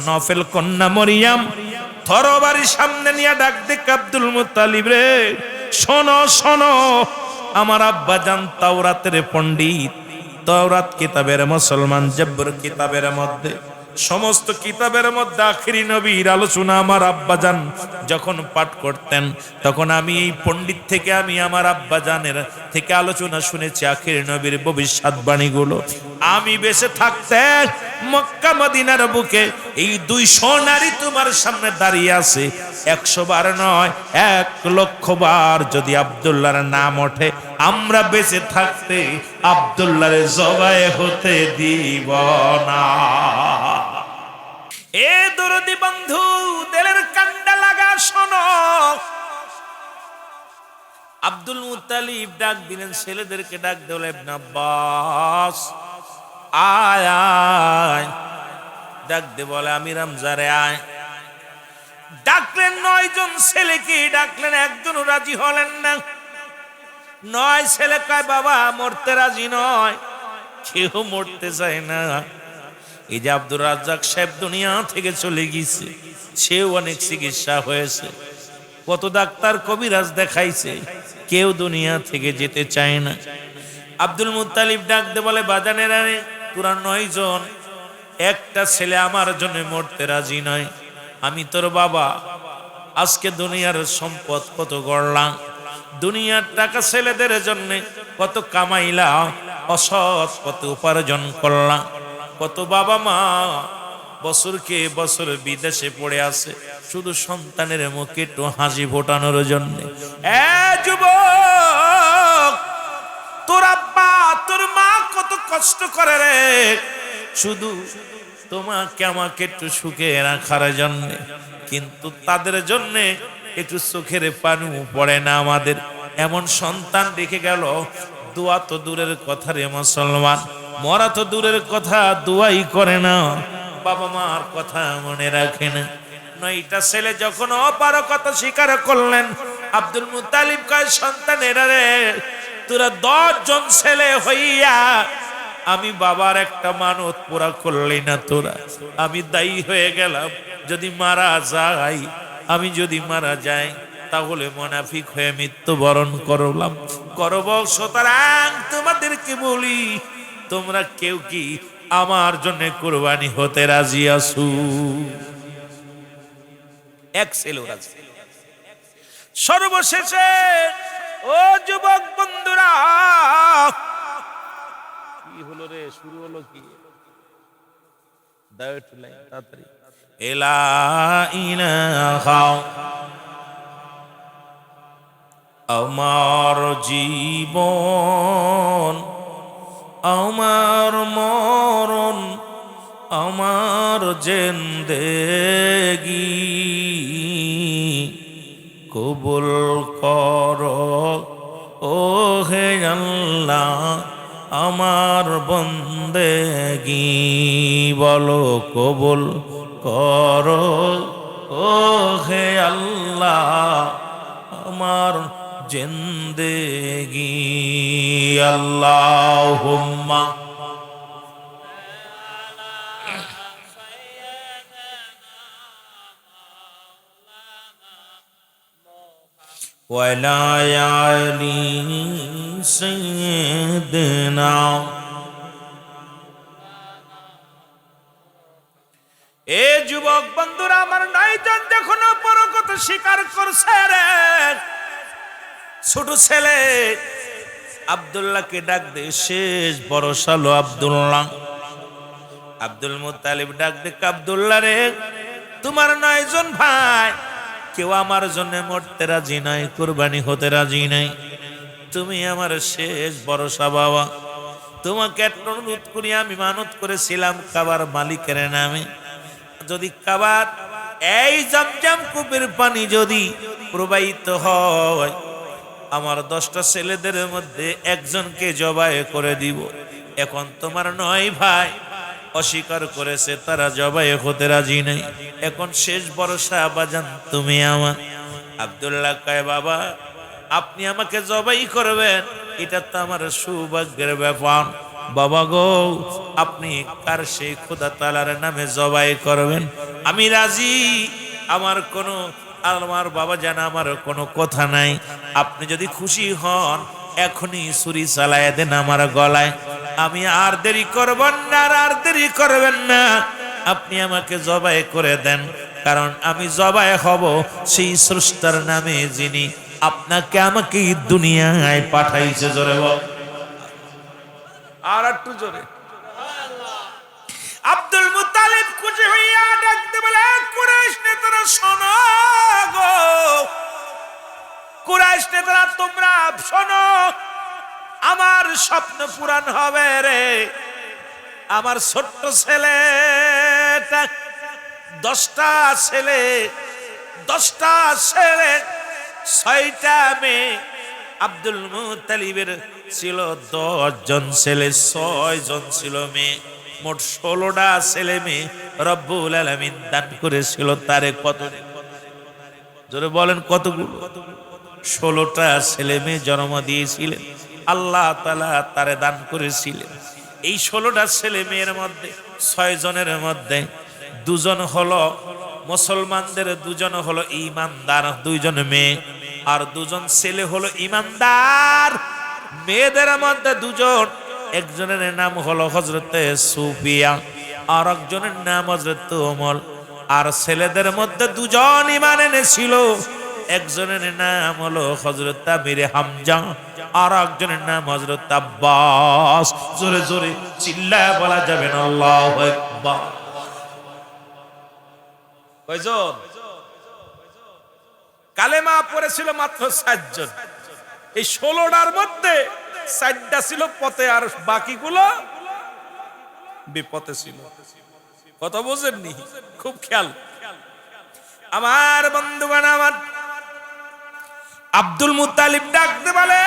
নফেল কন্যা মরিয়াম তরবারি সামনে নিয়ে ডাক দিক, আব্দুল মুত্তালিব রে শোনো শোনো, আমার আব্বা জান তাওরাতের পণ্ডিত, তাওরাত কিতাবের মুসলমান, জব্বর কিতাবের মধ্যে, সমস্ত কিতাবের মধ্যে আখিরি নবীর আলোচনা আমার আব্বাজান যখন পাঠ করতেন, তখন আমি এই পণ্ডিত থেকে আমি আমার আব্বাজানের থেকে আলোচনা শুনেছি আখিরি নবীর ভবিষ্যৎবাণীগুলো। আমি বেঁচে থাকতে মক্কা মদিনার বুকে এই 200 নারী তোমার সামনে দাঁড়িয়ে আছে, 100 বার নয় 1,00,000 বার যদি আব্দুল্লাহর নাম ওঠে, আমরা বেঁচে থাকতে আব্দুল্লাহর জবাই হতে দিব না। এ দরদি বন্ধু, দিলের কান্ডা লাগা শোনো। আব্দুল মুত্তালিব ডাক দিলেন ছেলেদেরকে, ডাক দিলেন ইবনে আব্বাস আয় আয়, ডাক দে বলে আমির হামজারে আয়। ডাকলেন 9 জন ছেলেকে, ডাকলেন একজনও রাজি হলেন না। 9 ছেলে কয় বাবা মরতে রাজি নয়, কেউ মরতে চায় না। এই যে আব্দুর রাজ্জাক সাহেব দুনিয়া থেকে চলে গেছে, সেও অনেক চিকিৎসা হয়েছে, কত ডাক্তার কবিরাজ দেখাইছে, কেউ দুনিয়া থেকে যেতে চায় না। আব্দুল মুত্তালিব ডাক দে বলে বাজানেরা রে, তোরা 9 জন, একটা ছেলে আমার জন্য মরতে রাজি নয়। আমি তোর বাবা, আজকে দুনিয়ার সম্পদ কত গড়লাম, দুনিয়ার টাকা ছেলেদের জন্য কত কামাইলাম, অসৎ কত উপার্জন করলাম, কত বাবা মা বছরকে বছর বিদেশে পড়ে আছে শুধু সন্তানের মুখে একটু হাসি ফোটানোর জন্য। যুবক, তোর আব্বা তোর মা কত কষ্ট করে রে, শুধু তোমাকে আমাকে একটু সুখে রাখার জন্য, কিন্তু তাদের জন্য একটু চোখের পানি পড়ে না আমাদের। এমন সন্তান রেখে গেল, দোয়া তো দূরের কথা রে মুসলমান, মরা তো দূরের কথা, দোয়াই করে না, বাবা মার কথা মনে রাখে না। 9টা ছেলে যখন অপারগতা স্বীকার করলেন, আব্দুল মুত্তালিব কয় সন্তানেরা রে, তোরা 10 জন ছেলে হইয়া আমি বাবার একটা মানত পুরা করলি না তোরা, আমি দায়ী হয়ে গেলাম। যদি মারা যাই, আমি যদি মারা যাই, তাহলে মুনাফিক হয়ে মৃত্যুবরণ করলাম করব। সুতরাং তোমাদেরকে বলি, তোমরা কেউ কি আমার জন্য কুরবানি হতে রাজি আছো? এক ছেলে রাজি। সর্বশেষে ও যুবক বন্ধুরা, কি হলো রে, শুরু হলো কি? দাও একটু লাইন তাড়াতাড়ি। এলা ইলাহা, আমার জীবন, আমার মরণ, আমার জিন্দেগি কবুল করো ও হে আল্লাহ আমার বন্দেগি, বলো কবুল করো ও হে আল্লাহ আমার জিন্দেগি। আল্লাহুম্মা ওয়ালা আলি সাইয়্যিদিনা। এ যুবক বন্ধুরা, আমার 9 জন যখন অপারগতা স্বীকার করছে রে, ছোট ছেলে আব্দুল্লাহকে ডাক দে, শেষ ভরসা লো আব্দুল্লাহ। আব্দুল মুত্তালিব ডাক দে, আব্দুল্লাহ রে, তোমার 9 জন ভাই কেউ আমার জন্য মরতে রাজি নাই, কুরবানি হতে রাজি নাই, তুমি আমার শেষ ভরসা বাবা। তোমাকে একটা অনুরোধ করি, আমি মানত করেছিলাম কাবার মালিকের নামে, যদি কাবার এই জমজম কূপের পানি যদি প্রবাহিত হয়, আমার 10টা ছেলেদের মধ্যে একজনকে জবাই করে দিব। এখন তোমার 9 ভাই অস্বীকার করেছে, তারা জবাই হতে রাজি নাই, এখন শেষ ভরসা বাজান তুমি আমার। আব্দুল্লাহ কয় বাবা, আপনি আমাকে জবাই করবেন, এটা তো আমার সৌভাগ্যের ব্যাপার, বাবা গো, আপনি কার সেই খোদা তাআলার নামে জবাই করবেন, আমি রাজি। আমার বাবা জানা আমার কোনো কথা নাই। আপনি যদি খুশি হন এখনই ছুরি চালায় দেন আমার গলায়, আমি আর দেরি করবেন না, আর দেরি করবেন না, আপনি আমাকে জবাই করে দেন। কারণ আমি জবাই হব সেই স্রষ্টার নামে যিনি আপনাকে আমাকে দুনিয়ায় পাঠাইছে। জোরে বল, আর একটু জোরে। আব্দুল মুত্তালিব খুশি হইয়া ডাকতে বলে, কুরাইশ নেতারা শোনো গো, কুরাইশ নেতারা তোমরা শোনো, আমার স্বপ্ন পূরণ হবে রে। আমার ছোট্ট ছেলেটা, 10টা ছেলে, 6টা মেয়ে। আব্দুল মুত্তালিবের ছিল 10 জন ছেলে, 6 জন ছিল মেয়ে, মোট 16টা ছেলে মেয়ে রব্বুল আলামিন দান করেছিল তারে। কত জোরে বলেন, কতগুলো? 16টা ছেলে মেয়ে জন্ম দিয়েছিলেন আল্লাহ তাআলা, তারে দান করেছিলেন। এই 16টা ছেলে মেয়ের মধ্যে 6 জনের মধ্যে 2 জন হলো মুসলমানদের, 2 জন হলো ঈমানদার, 2 জন মেয়ে, আর 2 জন ছেলে হলো ঈমানদার। মেয়েদের মধ্যে 2 জন, একজনের নাম হলো হযরতে সুফিয়া, আর একজনের নাম হযরতে ওমর। আর ছেলেদের মধ্যে 2 জন ঈমান এনেছিল, একজনের নাম হলো হযরত আমির হামজা, আর একজনের নাম হযরত আব্বাস। জোরে জোরে চিল্লায় বলা যাবে না আল্লাহু আকবার। কয়জন? কালেমা পড়েছিল মাত্র 4 জন। এই 16টার মধ্যে 4টা ছিল পথে, আর বাকিগুলো বিপথে ছিল। কথা বুঝেননি? খুব খেয়াল। আমার বন্ধুগণ, আমার আব্দুল মুত্তালিব ডাকতে বলে,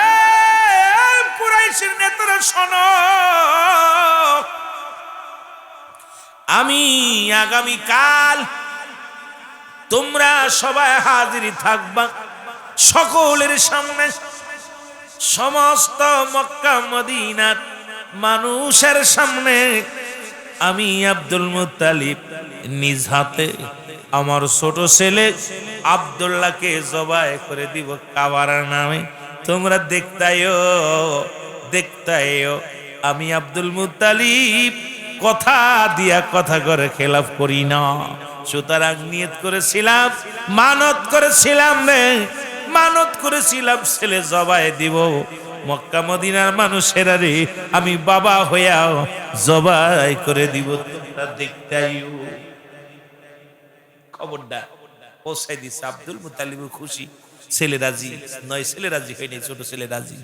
কুরাইশের নেতারা শোনো, আমি আগামীকাল তোমরা সবাই হাজির থাকবা, সকলের সামনে, সমস্ত মক্কা মদিনার মানুষের সামনে আমি আব্দুল মুত্তালিব নিজ হাতে আমার ছোট ছেলে আব্দুল্লাহকে জবাই করে দিব কাবার নামে। তোমরা দেখতাইও আমি আব্দুল মুত্তালিব কথা দিয়া কথা করে খেলাফ করি না। সুতরাং নিয়ত করেছিলাম, মানত করেছিলাম ছেলে জবাই দিব। মক্কা মদিনার মানুষেরা রে আমি বাবা হইয়া জবাই করে দিব, তোমরা দেখতাইও। খবরটা পৌঁছাই দিছে। আব্দুল মুত্তালিব খুশি, ছেলে রাজি নয়, ছেলে রাজি হয়নি, ছোট ছেলে রাজি।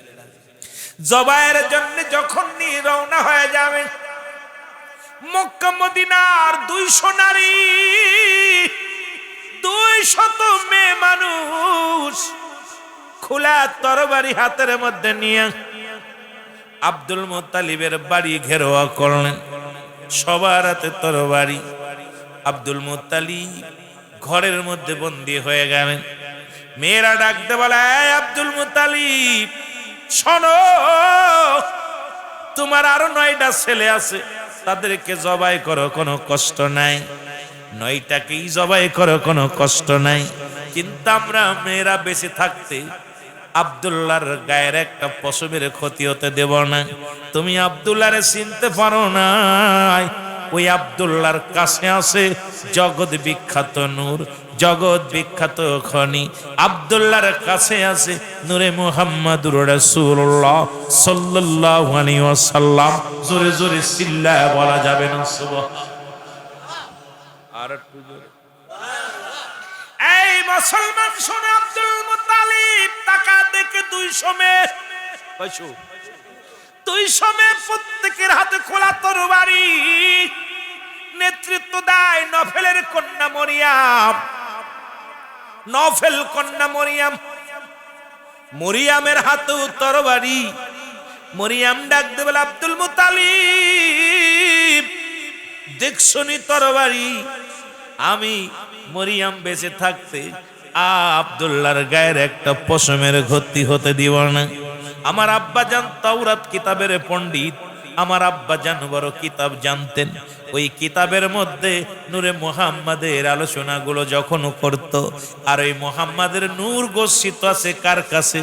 জবাইয়ের জন্য যখন নিয়ে রওনা হয়ে যাবে, মক্কা মদিনার 200 নারী, 200 মেয়ে মানুষ খোলা তরবারি হাতের মধ্যে নিয়ে আব্দুল মুত্তালিবের বাড়ি ঘেরোয়া করলেন। সবার হাতে তরবারি। আব্দুল মুত্তালিব ঘরের মধ্যে বন্দী হয়ে গেলেন। মেয়েরা ডাকতে বলে, আব্দুল মুত্তালিব শোনো, তোমার আরো 9টা ছেলে আছে, তাদেরকে জবাই করো, কোনো কষ্ট নাই। 9টাকেই জবাই করো, কোনো কষ্ট নাই। কিন্তু আমরা মেয়েরা বেঁচে থাকতে আব্দুল্লাহর গায়ের একটা পশমের ক্ষতি হতে দেব না। তুমি আব্দুল্লাহরে চিনতে পারো না, ওই আব্দুল্লাহর কাছে আছে জগৎ বিখ্যাত নূর, জগৎ বিখ্যাত খনি। আব্দুল্লাহর কাছে আছে নূরে মুহাম্মাদুর রাসূলুল্লাহ সাল্লাল্লাহু আলাইহি ওয়াসাল্লাম। জোরে জোরে চিল্লায় বলা যাবে না সুবহানাল্লাহ। আর একটু জোরে। এই মুসলমান শুনে, আব্দুল মুত্তালিব টাকা দেখে 200 মেয়ে, 200 মেয়ে, প্রত্যেকের হাতে খোলা তরবারি। নেতৃত্ব দেয় নফেলের কন্যা মরিয়াম। নফেল কন্যা মরিয়াম, মরিয়ামের হাতেও তরবারি। মরিয়াম ডাক দেবে, আব্দুল মুত্তালিব দেখছনি তরবারি? আমি মরিয়াম বেঁচে থাকতে আব্দুল্লাহর গায়ের একটা পশমের ক্ষতি হতে দিব না। আমার আব্বা জান তাওরাত কিতাবের পণ্ডিত, আমার আব্বা জান বড় কিতাব জানতেন। ওই কিতাবের মধ্যে নূরে মুহাম্মাদের আলোচনাগুলো যখন করত, আর ওই মুহাম্মাদের নূর গচ্ছিত আছে কার কাছে?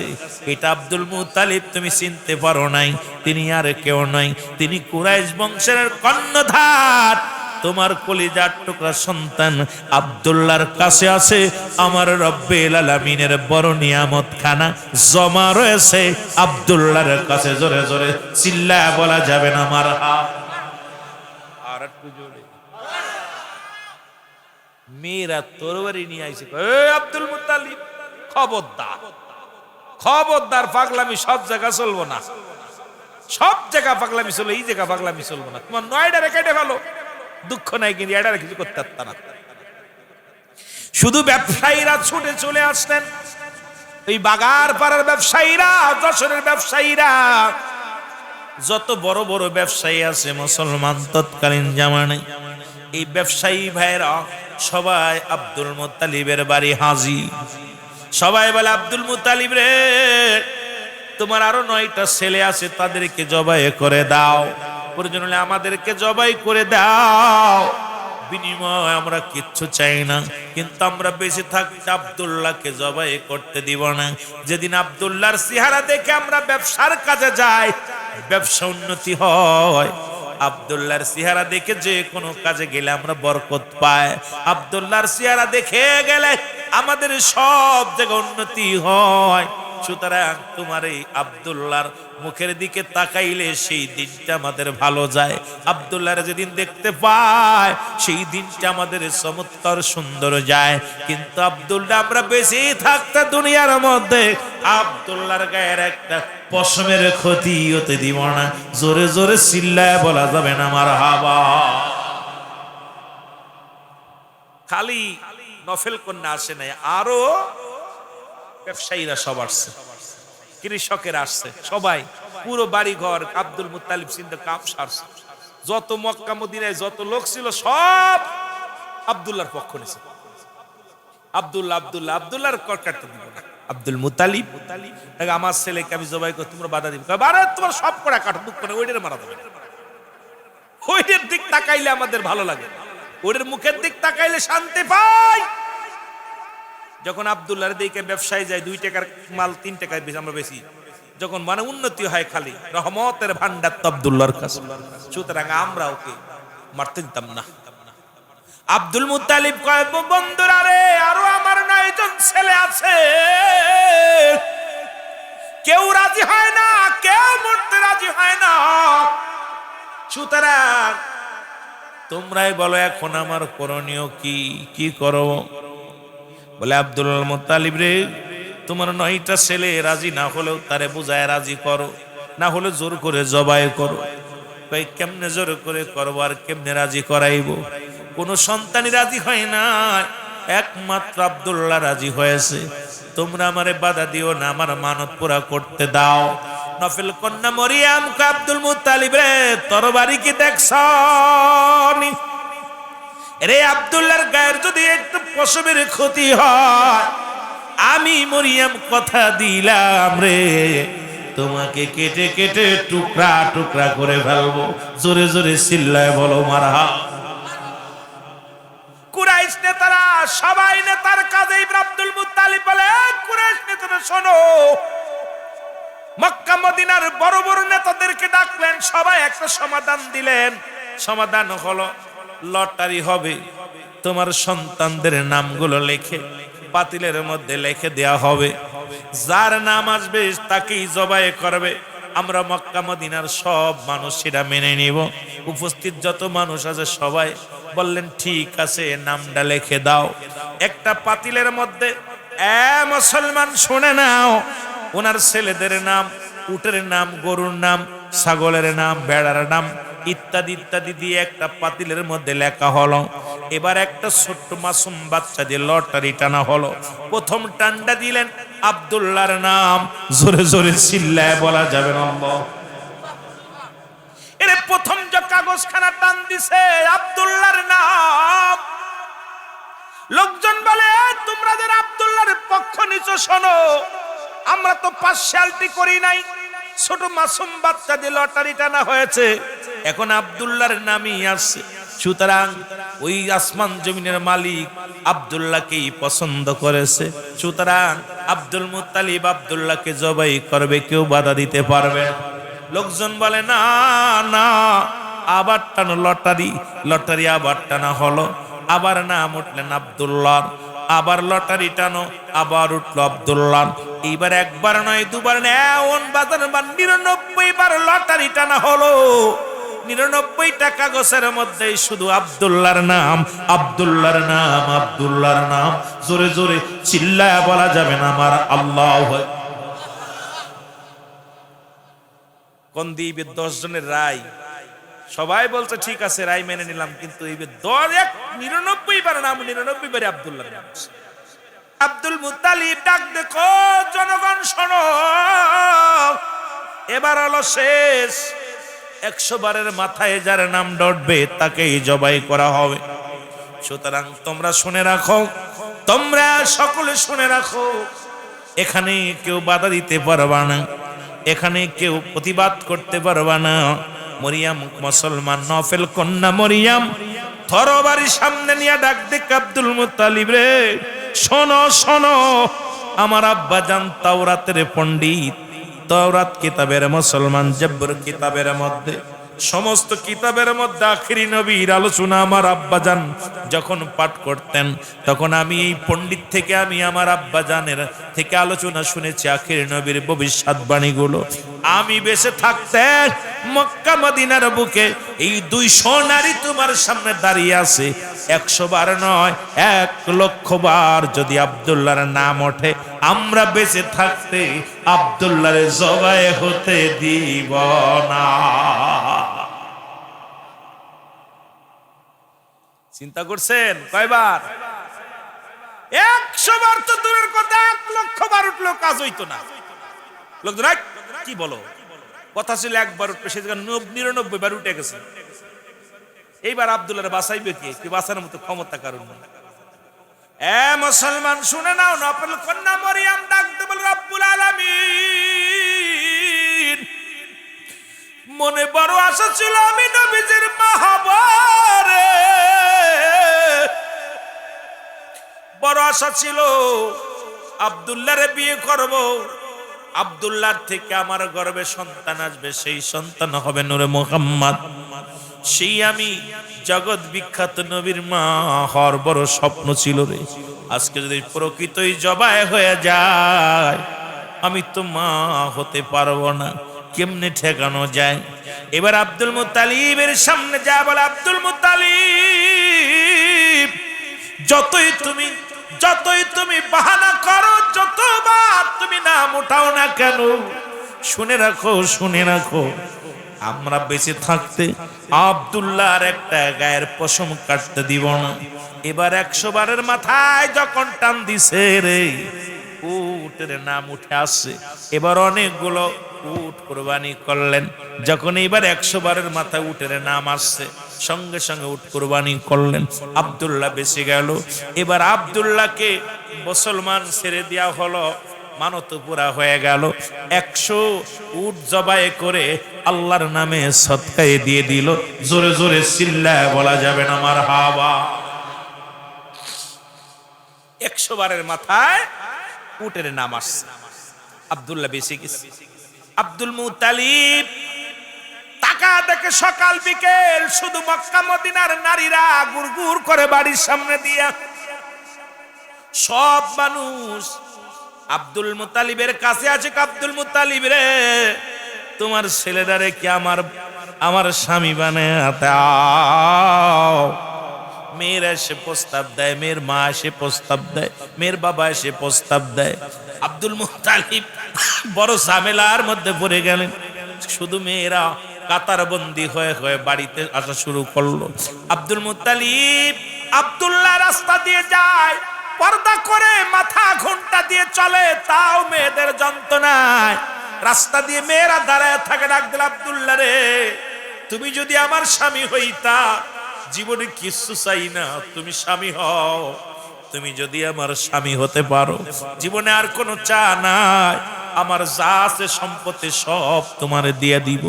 এটা আব্দুল মুত্তালিব তুমি চিনতে পারো নাই। তিনি আর কেউ নয়, তিনি কুরাইশ বংশের কর্ণধার। তোমার কলিজার টুকরা সন্তান আব্দুল্লাহর কাছে আছে আমার রব্বুল আলামিনের বড় নিয়ামত খানা জমা রয়েছে আব্দুল্লাহর কাছে। জোরে জোরে চিল্লায় বলা যাবে না মারহাবা? আর একটু জোরে। মেয়েরা তরবারি নিয়ে আইছে, এই আব্দুল মুত্তালিব খবরদার, খবরদার, পাগলামি সব জায়গা চলবো না, সব জায়গা পাগলামি চলবে, এই জায়গা পাগলামি চলবো না। তোমার নয়টা কেটে ফেলো, দুঃখ নাই, কিন্তু এটা কিছু করতে পারত না। শুধু ব্যবসায়ীরা ছুটে চলে আসতেন, এই বাগার পাড়ার ব্যবসায়ীরা, যশোরের ব্যবসায়ীরা, যত বড় বড় ব্যবসায়ী আছে মুসলমান তৎকালীন জামানায়, এই ব্যবসায়ী ভাইরা সবাই আব্দুল মুত্তালিবের বাড়ি হাজির। সবাই বলে, আব্দুল মুত্তালিব রে, তোমার আরো 9টা ছেলে আছে, তাদেরকে জবাই করে দাও, প্রয়োজন হলে আমাদেরকে জবাই করে দাও, বিনিময় আমরা কিচ্ছু চাই না, কিন্তু আমরা বেঁচে থাকতে আব্দুল্লাহকে জবাই করতে দিব না। যেদিন আব্দুল্লাহর চেহারা দেখে আমরা ব্যবসার কাজে যাই, ব্যবসা উন্নতি হয়। আব্দুল্লাহর চেহারা দেখে যে কোনো কাজে গেলে আমরা বরকত পাই। আব্দুল্লাহর চেহারা দেখে গেলে আমাদের সব জায়গায় উন্নতি হয়। সুতরাং তোমার এই আব্দুল্লাহর মুখের দিকে তাকাইলে সেই দিনটা আমাদের ভালো যায়। আব্দুল্লাহর যেদিন দেখতে পায় সেই দিনটা আমাদের চমৎকার সুন্দর যায়। কিন্তু আব্দুল্লাহ আমরা বেঁচে থাকতে দুনিয়ার মধ্যে আব্দুল্লাহর গায়ের একটা পশমের ক্ষতি হতে দিব না। জোরে জোরে চিল্লায় বলা যাবে না মারহাবা? খালি নফল কন্যা আসে নাই, আরো ব্যবসায়ীরা সব আসছে, কৃষকের আসছে, সবাই পুরো বাড়ি ঘর আব্দুল মুত্তালিব সিন্ধে কাপ সারছে। যত মক্কা মদিনায় যত লোক ছিল সব আব্দুল্লাহর পক্ষ নিছে। আব্দুল্লাহ আব্দুল্লাহ আব্দুল্লাহর কর কাটতে দিব না। আব্দুল মুত্তালিব, আমার ছেলেকে আমি জবাই করে তোমরা বাধা দিব, আরে তোমার সব করা কাটো, দুঃখ নেই, ওইটার মারা দেবে। ওইটার দিক তাকাইলে আমাদের ভালো লাগে, ওইটার মুখের দিক তাকাইলে শান্তি পাই। যখন আব্দুল্লাহর দিকে ব্যবসায় যায়, 2 টাকার মাল 3 টাকায় বেশি আমরা বেশি, যখন মানে উন্নতি হয়, খালি রহমতের ভান্ডার তো আব্দুল্লাহর কাছে। সুতরাং আমরা ওকে মারতে দিতাম না। আব্দুল মুত্তালিব কয়, বন্ধুরা রে, আরো আমার 9 জন ছেলে আছে, কেউ রাজি হয় না, কেউ মরতে রাজি হয় না। সুতরাং তোমরাই বলো এখন আমার করণীয় কি? কি করো? বলে, আব্দুল মুত্তালিব রে, তোমার 9টা ছেলে রাজি না হলেও তারে বুঝায় রাজি করো, না হলে জোর করে জবাই করো। কই কেমনে জোর করে করবো আর কেমনে রাজি করাইবো? কোন সন্তানই রাজি হয় না, একমাত্র আব্দুল্লাহ রাজি হয়েছে। তোমরা আমারে বাধা দিও না, আমার মানত পুরা করতে দাও। নফল কন্যা মরিয়াম কে, আব্দুল মুত্তালিব রে, তরবারি কি দেখছনি? রে আব্দুল্লাহর গায়ের যদি একটু পশমের ক্ষতি হয়, আমি মরিয়াম কথা দিলাম রে, তোমাকে কেটে কেটে টুকরা টুকরা করে ফেলবো। জোরে জোরে চিল্লায় বলো মারহাবা। কুরাইশ নেতারা সবাই নেতার কাজে আব্দুল মুত্তালিব বলে, কুরাইশ নেতারা শোনো, মক্কা মদিনার বড় বড় নেতাদেরকে ডাকলেন, সবাই একটা সমাধান দিলেন। সমাধান হলো, লটারি হবে, তোমার সন্তানদের নামগুলো লিখে পাতিলের মধ্যে লিখে দেয়া হবে, যার নাম আসবে তাকেই জবাই করবে। আমরা মক্কা মদিনার সব মানুষ সেটা মেনে নিব। উপস্থিত যত মানুষ আছে সবাই বললেন, ঠিক আছে, নামটা লিখে দাও। একটা পাতিলের মধ্যে, মুসলমান শুনে নাও, ওনার ছেলেদের নাম, উটের নাম, গরুর নাম, ছাগলের নাম, বেড়ার নাম ইত্যাদি ইত্যাদি দিয়ে একটা পাতিলের মধ্যে লেখা হলো। এবার একটা ছোট্ট মাসুম বাচ্চা দিয়ে লটারি টানা হলো। প্রথম টান্ডা দিলেন আব্দুল্লাহর নাম। জোরে জোরে চিল্লায় বলা যাবে না? এর প্রথম যে কাগজখানা টান দিছে আব্দুল্লাহর নাম। লোকজন বলে, তোমরা যারা আব্দুল্লাহর পক্ষ নিছো শোনো, আমরা তো পার্সিয়ালিটি করি নাই, ছোট মাসুম বাচ্চা দিয়ে লটারি টানা হয়েছে, এখন আব্দুল্লাহর নামই আসছে। সুতরাং ওই আসমান জমিনের মালিক আব্দুল্লাহকেই পছন্দ করেছে। সুতরাং আব্দুল মুত্তালিব আব্দুল্লাহকে জবাই করবে, কেউ বাধা দিতে পারবে। লোকজন বলে না না, আবার টানো লটারি, লটারি আবার টানা হলো, আবার নাম উঠলেন আব্দুল্লাহ, আবার লটারি টানো, আবার উঠলো আব্দুল্লাহ। এইবার একবার নয় দুবার নয়, এমন বাজার 99 বার লটারি টানা হলো। 99টা কাগজের মধ্যে শুধু আব্দুল্লাহর নাম, আব্দুল্লাহর নাম, আব্দুল্লাহর নাম। জোরে জোরে চিল্লায়া বলা যাবে না আমার আল্লাহ। কোন দিবে 10 জনের রায়, সবাই বলছে ঠিক আছে রায় মেনে নিলাম, কিন্তু এই 99 বার নাম, 99 বারে আব্দুল্লাহর নাম। আব্দুল মুত্তালিব ডাক দেখো, জনগণ শোনো, এবার হলো শেষ। 100 বারের মাথায় যার নাম ডটবে তাকেই জবাই করা হবে। সুতরাং তোমরা শুনে রাখো, তোমরা সকলে শুনে রাখো, এখানে কেউ বাধা দিতে পারবা না, এখানে কেউ প্রতিবাদ করতে পারবা না। মরিয়াম মুসলমান, নফেল কন্যা মরিয়াম তরবারির সামনে নিয়ে ডাক দেখ, আব্দুল মুত্তালিব রে শোনো শোনো, আমার আব্বা জান তাওরাতের পণ্ডিত, তাওরাত কিতাবের মুসলমান, জব্বর কিতাবের মধ্যে, সমস্ত কিতাবের মধ্যে আখিরি নবীর আলোচনা আমার আব্বাজান যখন পাঠ করতেন, তখন আমি এই পণ্ডিত থেকে, আমি আমার আব্বাজানের থেকে আলোচনা শুনেছি আখিরি নবীর ভবিষ্যৎবাণীগুলো। আমি বেঁচে থাকতে মক্কা মদিনার বুকে এই 200 নারী তোমার সামনে দাঁড়িয়ে আছে, 100 বার নয় 1,00,000 বার যদি আব্দুল্লাহর নাম ওঠে, আমরা বেঁচে থাকতে আব্দুল্লাহর জবাই হতে দিব না। চিন্তা করছেন কয়বার? 100 বার তো দূরের কথা, 1,00,000 বার উঠলো কাজ হইতো না। লোকজন কি বলো, কথা ছিল 1 বার উঠবে, সে 99 বার উঠে গেছে। এইবার আব্দুল্লাহর বাঁচাইবে কে? কি বাঁচানোর মতো ক্ষমতা কারণ না। এ মুসলমান শুনে নাও, নফল কন্যা মরিয়াম ডাকতে বল, রব্বুল আলামিন, মনে বড় আশা ছিল আমি নবীজির মা হব রে, বড় আশা ছিল আব্দুল্লাহরে বিয়ে করব, আব্দুল্লাহর থেকে আমার গর্ভে সন্তান আসবে, সেই সন্তান হবে নূরে মুহাম্মদ। সেই আমি জগৎ বিখ্যাত নবীর মা হওয়ার বড় স্বপ্ন ছিল রে। আজকে যদি প্রকৃতই জবাই হয়ে যায়, আমি তো মা হতে পারবো না, কেমনে ঠেকানো যায়? এবার আব্দুল মুত্তালিবের সামনে যা বলে, আব্দুল মুত্তালিব, যতই তুমি বাহানা করো, যতবার তুমি নাম উঠাও না কেন, শুনে রাখো, শুনে রাখো, আমরা বেঁচে থাকতে আব্দুল্লাহর একটা গায়ের পশম কাটতে দিব না। এবার 100 বারের মাথায় যখন টান দিছে রে, উটের নাম উঠে আসছে। এবার অনেকগুলো উট কুরবানি করলেন। যখন এবার 100 বারের মাথায় উটের নাম আসছে, সঙ্গে সঙ্গে উট কুরবানি করলেন। আব্দুল্লাহ বেঁচে গেল। এবার আব্দুল্লাহকে মুসলমান ছেড়ে দেওয়া হলো, মানত পুরা হয়ে গেল। 100 উট জবাই করে আল্লাহর নামে সদকায়ে দিয়ে দিল। জোরে জোরে চিল্লায় বলা যাবে না মারহাবা। 100 বারের মাথায় উটের নাম আসছে। আব্দুল্লাহ বেঁচে গেছে। আব্দুল মুত্তালিব টাকা দেখে সকাল বিকেল শুধু মক্কা মদিনার নারীরা গুড়গুড় করে বাড়ির সামনে দিয়া, সব মানুষ আব্দুল মুত্তালিবের কাছে আছে। আব্দুল মুত্তালিব রে, তোমার ছেলেটারে কি আমার স্বামী বানায় দাও। মেয়েরা এসে প্রস্তাব দেয়, মেয়ের মা এসে প্রস্তাব দেয়, মেয়ের বাবা এসে প্রস্তাব দেয়। আব্দুল মুত্তালিব বড় ঝামেলার মধ্যে পড়ে গেলেন। শুধু মেয়েরা কাতার বন্দী হয়ে হয়ে বাড়িতে আসা শুরু করলো। আব্দুল মুত্তালিব আব্দুল্লাহ রাস্তা দিয়ে যায়, পর্দা করে মাথা ঘোমটা দিয়ে চলে, তাও মেয়েদের যন্ত্রণায় রাস্তা দিয়ে মেয়েরা দাঁড়ায় থাকে। ডাক দিল, আব্দুল্লাহ রে, তুমি যদি আমার স্বামী হইতা, জীবনে কিছু চাই না, তুমি স্বামী হও। তুমি যদি আমার স্বামী হতে পারো, জীবনে আর কোনো চা নাই। আমার যা আছে সম্পত্তি সব তোমার দিয়া দিব,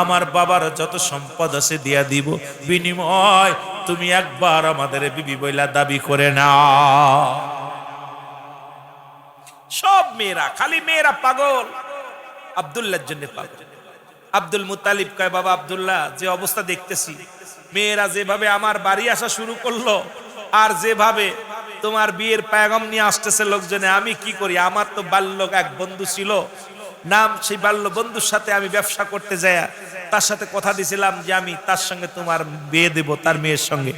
আমার বাবার যত সম্পদ আছে দিয়া দিব, বিনিময় তুমি একবার আমাদের বিবি বইলা দাবি করে না। সব মেয়েরা, খালি মেয়েরা পাগল, আব্দুল্লাহর জন্য পাগল। আব্দুল মুত্তালিব কয়, বাবা আব্দুল্লাহ, যে অবস্থা দেখতেছি, মেয়েরা যেভাবে আমার বাড়ি আসা শুরু করলো, আর যেভাবে তোমার বিয়ের পেগাম নিয়ে আসতেছে লোকজনে, আমি কি করি? আমার তো বাল্য এক বন্ধু ছিল, নাম সেই বাল্য বন্ধুর সাথে আমি ব্যবসা করতে যাই, তার সাথে কথা দিছিলাম যে আমি তার সঙ্গে তোমার বিয়ে দেব, তার মেয়ের সঙ্গে।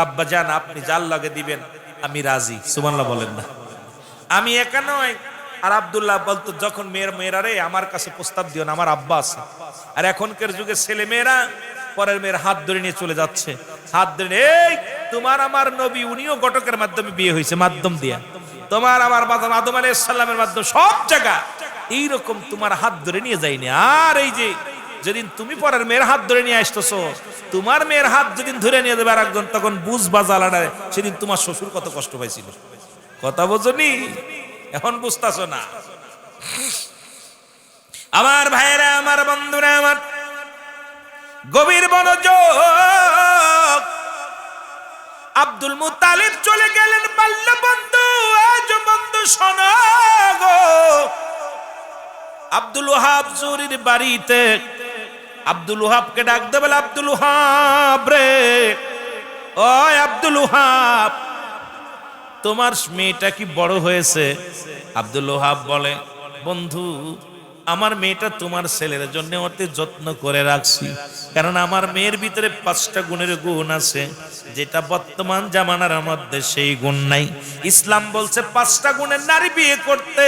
আব্বা জান, আপনি যার লগে দিবেন আমি রাজি। সুবহানাল্লাহ বলেন না? আমি একা নয়। আর আব্দুল্লাহ বলতো, যখন মেয়েরা রে আমার কাছে প্রস্তাব দিও না, আমার আব্বা আছে। আর এখনকার যুগে ছেলে মেয়েরা পরের মেয়ের হাত ধরে নিয়ে চলে যাচ্ছে, হাত ধরে, এই তোমার আমার নবী, উনিও ঘটকের মাধ্যমে বিয়ে হয়েছে, মাধ্যম দিয়া। তোমার আমার আদম আলাইহিস সালামের মাধ্যমে সব জায়গা এইরকম তোমার হাত ধরে নিয়ে যায়নি। আর এই যে যেদিন তুমি পরের মেয়ের হাত ধরে নিয়ে আসতেছো, তোমার মেয়ের হাত যেদিন ধরে নিয়ে যাবে আরেকজন, তখন বুঝবা জ্বালাটা সেদিন তোমার শ্বশুর কত কষ্ট পাইছিল। কথা বোঝনি? এখন বুঝতেছো না? আমার ভাইয়েরা, আমার বন্ধুরা, আমার গভীর মনোযোগ। আব্দুল মুত্তালিব চলে গেলেন, বাল্য বন্ধু। আজ বন্ধু শোনো গো, আব্দুল ওহাব জুরির বাড়িতে আব্দুল ওহাবকে ডাক দেবে, আব্দুল ওহাব রে, ওই আব্দুল ওহাব, তোমার মেয়েটা কি বড় হয়েছে? আব্দুল ওহাব বলে, বন্ধু, আমার মেয়েটা তোমার ছেলের জন্য অতি যত্ন করে রাখছি, কারণ আমার মেয়ের ভিতরে 5টা গুণের গুণ আছে, যেটা বর্তমান জামানার মধ্যে সেই গুণ নাই। ইসলাম বলছে 5টা গুণের নারী বিয়ে করতে।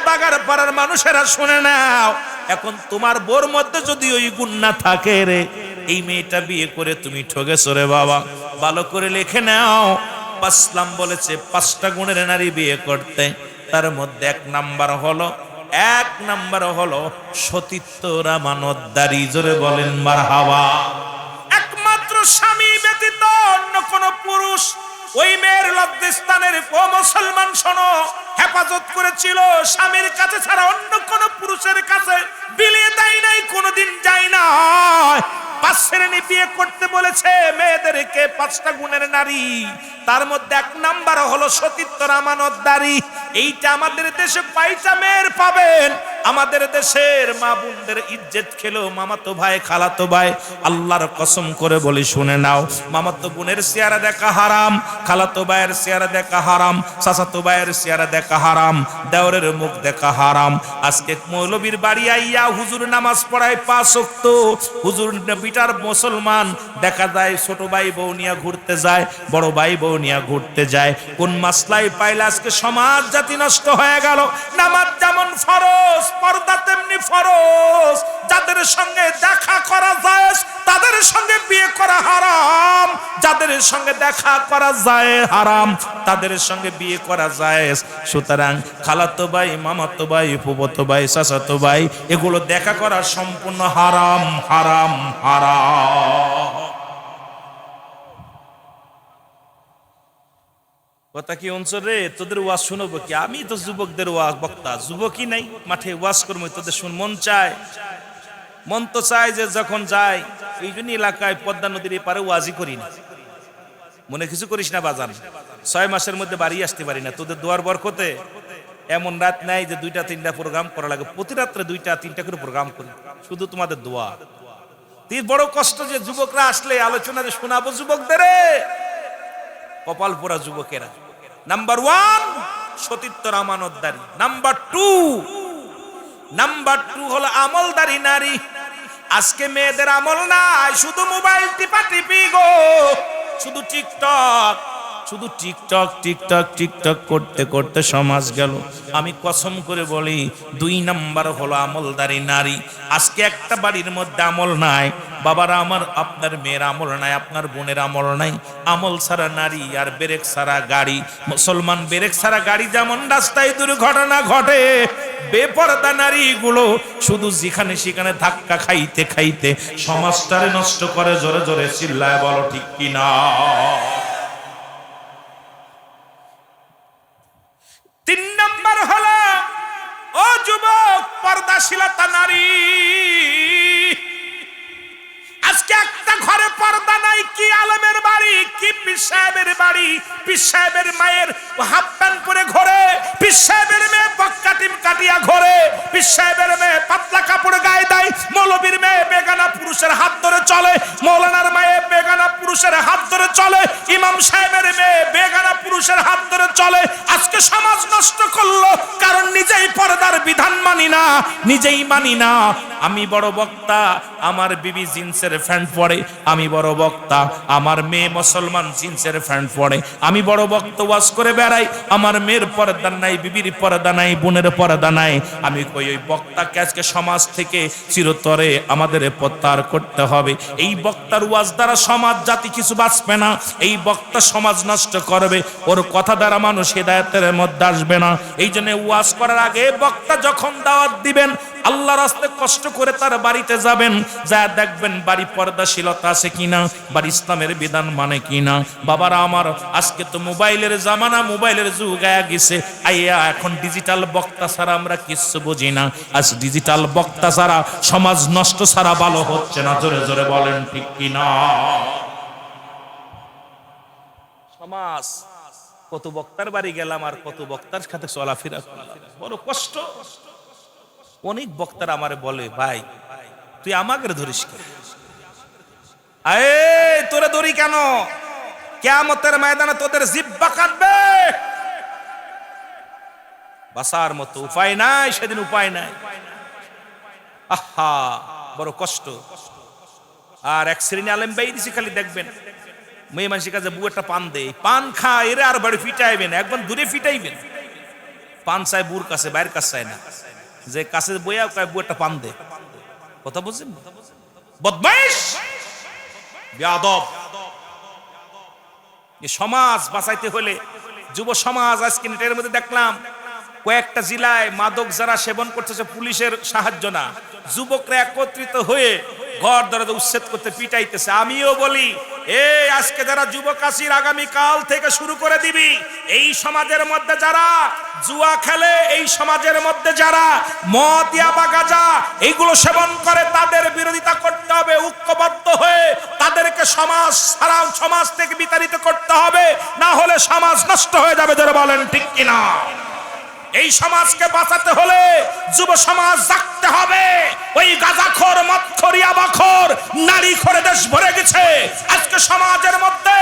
বাগার পাড়ার মানুষেরা শুনে নাও, এখন তোমার বোর মধ্যে যদি ওই গুণ না থাকে রে, এই মেয়েটা বিয়ে করে তুমি ঠকেছো রে বাবা। ভালো করে লিখে নাও, ইসলাম বলেছে 5টা গুণের নারী বিয়ে করতে। তার মধ্যে 1 নাম্বার হলো সতীত্বর আমানতদারি। জোরে বলেন মারহাবা। একমাত্র স্বামী ব্যতীত অন্য কোন পুরুষ ওই মেয়ের লজ্জাস্থানের ও মুসলমান শোনো হেফাজত করেছিল, স্বামীর কাছে ছাড়া অন্য কোন পুরুষের কাছে বিলিয়ে দেয় নাই, কোনোদিন যায় না। 5 শ্রেণী বিয়ে করতে বলেছে মেয়েদেরকে, 5টা গুণের নারী। তার মধ্যে 1 নাম্বার হলো সতীত্বর আমানতদারি। এইটা আমাদের দেশে 5টা মেয়ের পাবেন। আমাদের দেশের মা বোনদের ইজ্জত খেলো মামাতো ভাই, খালাতো ভাই। আল্লাহর কসম করে বলি, শুনে নাও, মামাতো বোনের চেহারা দেখা হারাম, খালাতো ভাইয়ের চেহারা দেখা হারাম, চাচাতো ভাইয়ের চেহারা দেখা হারাম, দেওরের মুখ দেখা হারাম। আজকে মৌলবীর বাড়ি আইয়া হুজুর নামাজ পড়ায় 5 ওয়াক্ত, হুজুর বিটার মুসলমান, দেখা যায় ছোট ভাই বউ নিয়ে ঘুরতে যায়, বড় ভাই বউ নিয়ে ঘুরতে যায়। কোন মাসলাই পাইলে আজকে সমাজ জাতি নষ্ট হয়ে গেল। নামাজ যেমন ফরজ, পর্দা তেমনি ফরজ। যাদের সঙ্গে দেখা করা যায় তাদের সঙ্গে বিয়ে করা হারাম, যাদের সঙ্গে দেখা করা যায় হারাম, তাদের সঙ্গে বিয়ে করা যায়। সুতরাং খালাতো ভাই, মামাতো ভাই, ফুফাতো ভাই, চাচাতো ভাই, এগুলো দেখা করা সম্পূর্ণ হারাম, হারাম, হারাম। কথা কি অঞ্চল রে? তোদের ওয়াজ শুনবো কি? আমি তো যুবকদের ওয়াজ বক্তা, যুবকই নাই মাঠে ওয়াজ করবো, তোদের শুন মন চায়, মন তো চায় যে যখন যাই এই জন্য এলাকায় পদ্মা নদীর এপারে ওয়াজই করি না। মনে কিছু করিস না বাজান, 6 মাসের মধ্যে বাড়ি আসতে পারি না। তোদের দোয়ার বরকতে এমন রাত নাই যে 2টা-3টা প্রোগ্রাম করা লাগে, প্রতি রাত্রে 2টা-3টা করে প্রোগ্রাম করি, শুধু তোমাদের দোয়া। তুই বড় কষ্ট যে যুবকরা আসলে আলোচনা যে শোনাবো যুবকদের, কপাল পোড়া যুবকেরা। নাম্বার 1 সতীত্বর আমানতদারি। নাম্বার 2 হলো আমলদারি নারী। আজকে মেয়েদের আমল নাই, শুধু মোবাইল টিপা টিপি গো, শুধু টিকটক, শুধু টিকটক টিকটক টিকটক করতে করতে সমাজ গেল। আমি কসম করে বলি, 2 নাম্বার হলো আমলদারি নারী। আজকে একটা বাড়ির মধ্যে আমল নাই, বাবারা আমার, আপনার মেয়ের আমল নাই, আপনার বোনের আমল নাই। আমল ছাড়া নারী আর ব্রেক ছাড়া গাড়ি। মুসলমান ব্রেক ছাড়া গাড়ি যেমন রাস্তায় দুর্ঘটনা ঘটে, বেপরদা নারীগুলো শুধু যেখানে সেখানে ধাক্কা খাইতে খাইতে সমাজটারে নষ্ট করে। জোরে জোরে চিল্লায় বলো ঠিক কিনা? 3 নাম্বার হলো, ও পর্দাশীলতা নারী। আজকে একটা ঘরে পর্দা নাই, কি আলেমের বাড়ি, কি পীর সাহেবের বাড়ি। পীর সাহেবের মায়ের হাফ প্যান্ট পরে ঘোরে, পীর সাহেবের মেয়ে বক্কাটিম কাটিয়া ঘোরে, পীর সাহেবের মেয়ে পাতলা কাপড় গায়ে দেয়, মৌলবীর মেয়ে বেগানা পুরুষের হাত ধরে চলে, মৌলানার মেয়ে বেগানা পুরুষের হাত ধরে চলে, ইমাম সাহেবের মেয়ে বেগানা পুরুষের হাত ধরে চলে। আজকে সমাজ নষ্ট করলো, কারণ নিজেই পর্দার বিধান মানি না, নিজেই মানি না। আমি বড় বক্তা, আমার বিবি জিন্সের প্যান্ট পরে, আমি বড় বক্তা, আমার মেয়ে মুসলমান জিন্সের প্যান্ট পরে, আমি বড় বক্তা ওয়াজ করে বেড়াই, আমার মেয়ের পর্দা নাই, বিবির পর্দা নাই, বোনের পর্দা নাই। আমি কই ওই বক্তাকে আজকে সমাজ থেকে চিরতরে আমাদের প্রত্যাহার করতে হবে। এই বক্তার ওয়াজ দ্বারা সমাজ জাতি কিছু বাঁচবে না, এই বক্তা সমাজ নষ্ট করবে, ওর কথা দ্বারা মানুষ হিদায়াতের মধ্যে আসবে না। এই জন্য ওয়াজ করার আগে বক্তা যখন দাওয়াত দিবেন, আল্লাহর রাস্তায় কষ্ট করে তার বাড়িতে যাবেন, যা দেখবেন বাড়ি পর্দাশীলতা আছে কিনা, বাড়ি ইসলামের বিধান মানে কিনা। বাবারা আমার, আজকে তো মোবাইলের জামানা, মোবাইলের যুগ আয়া গেছে, আইয়া এখন ডিজিটাল বক্তা ছাড়া আমরা কিছু বুঝি না। আজ ডিজিটাল বক্তা ছাড়া সমাজ নষ্ট ছাড়া ভালো হচ্ছে না। জোরে জোরে বলেন ঠিক কিনা? সমাজ, কত বক্তার বাড়ি গেলাম আর কত বক্তার সাথে চলাফেরা করলাম, বড় কষ্ট। অনেক বক্তারা আমারে বলে, ভাই তুই আমাকে ধরিস কেন? তোরে ধরি কেন? কিয়ামতের ময়দানে তোদের জিহ্বা কাটবে, বাসার মতো উপায় নাই, সেদিন উপায় নাই। আহা, বড় কষ্ট। আর এক শ্রেণী আলেম বাই দিছি, খালি দেখবেন মেয়ে মানুষের কাছে বউ একটা পান দেয়, পান খায়, এরা আর বাড়ি ফিটাইবেন, একবার দূরে ফিটাইবেন। পান চায় বুর কাছে, বাইরের কাছে চায় না, যে কাছে বইয়া কয় বউ একটা পান দে। কথা বুঝছেন? বদমাইশ, বেয়াদব। সমাজ বাঁচাইতে হলে যুব সমাজ, আজকে নেটের মধ্যে দেখলাম কয়েকটা জেলায় মাদক যারা সেবন করতেছে, পুলিশের সাহায্য না, যুবকরা একত্রিত হয়ে ঘর দরজা উচ্ছেদ করতে পিটাইতেছে। আমিও বলি, আজকে যারা যুবক আছিস, আগামী কাল থেকে শুরু করে দিবি। এই সমাজের মধ্যে যারা জুয়া খেলে, এই সমাজের মধ্যে যারা মদ, ইয়াবা, গাঁজা এইগুলো সেবন করে, তাদের বিরোধিতা করতে হবে, ঐক্যবদ্ধ হয়ে তাদেরকে সমাজ থেকে বিতাড়িত করতে হবে, না হলে সমাজ নষ্ট হয়ে যাবে। যারা বলেন ঠিক কিনা? এই সমাজকে বাঁচাতে হলে যুব সমাজ জাগতে হবে। ওই গাঁজাখোর, মদখোর, ইয়াবাখোর, নারীখোর দেশ ভরে গেছে। আজকে সমাজের মধ্যে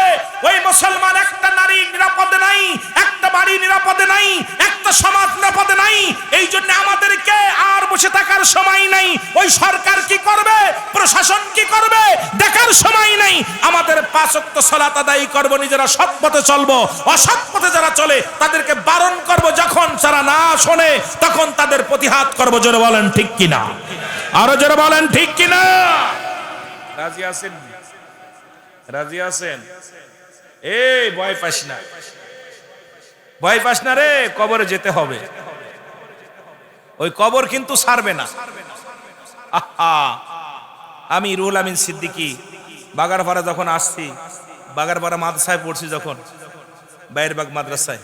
ওই মুসলমান একটা নারী নিরাপদে নাই, একটা বাড়ি নিরাপদে নাই, একটা সমাজ নিরাপদে নাই। এই জন্য আমাদেরকে আর বসে থাকার সময় নাই। ওই সরকার কি করবে, প্রশাসন কি করবে, দেখার সময় নাই। আমাদের 5 ওয়াক্ত সালাত আদায় করব, নিজেরা সৎ পথে চলবো। অসৎ পথে যারা চলে তাদেরকে বারণ করব, যখন যারা না শোনে তখন তাদের প্রতিহাত করব। জোরে বলেন ঠিক কিনা? আরো জোরে বলেন ঠিক কিনা? রাজি আছেন? রাজি আছেন? ভয় পাস না, ভয় পাস না রে, কবরে যেতে হবে। ওই কবর কিন্তু ছাড়বে না। আমি রুহুল আমিন সিদ্দিকী বাগারপাড়া যখন আসছি, বাগারপাড়া মাদ্রাসায় পড়ছি, যখন বাইরবাগ মাদ্রাসায়,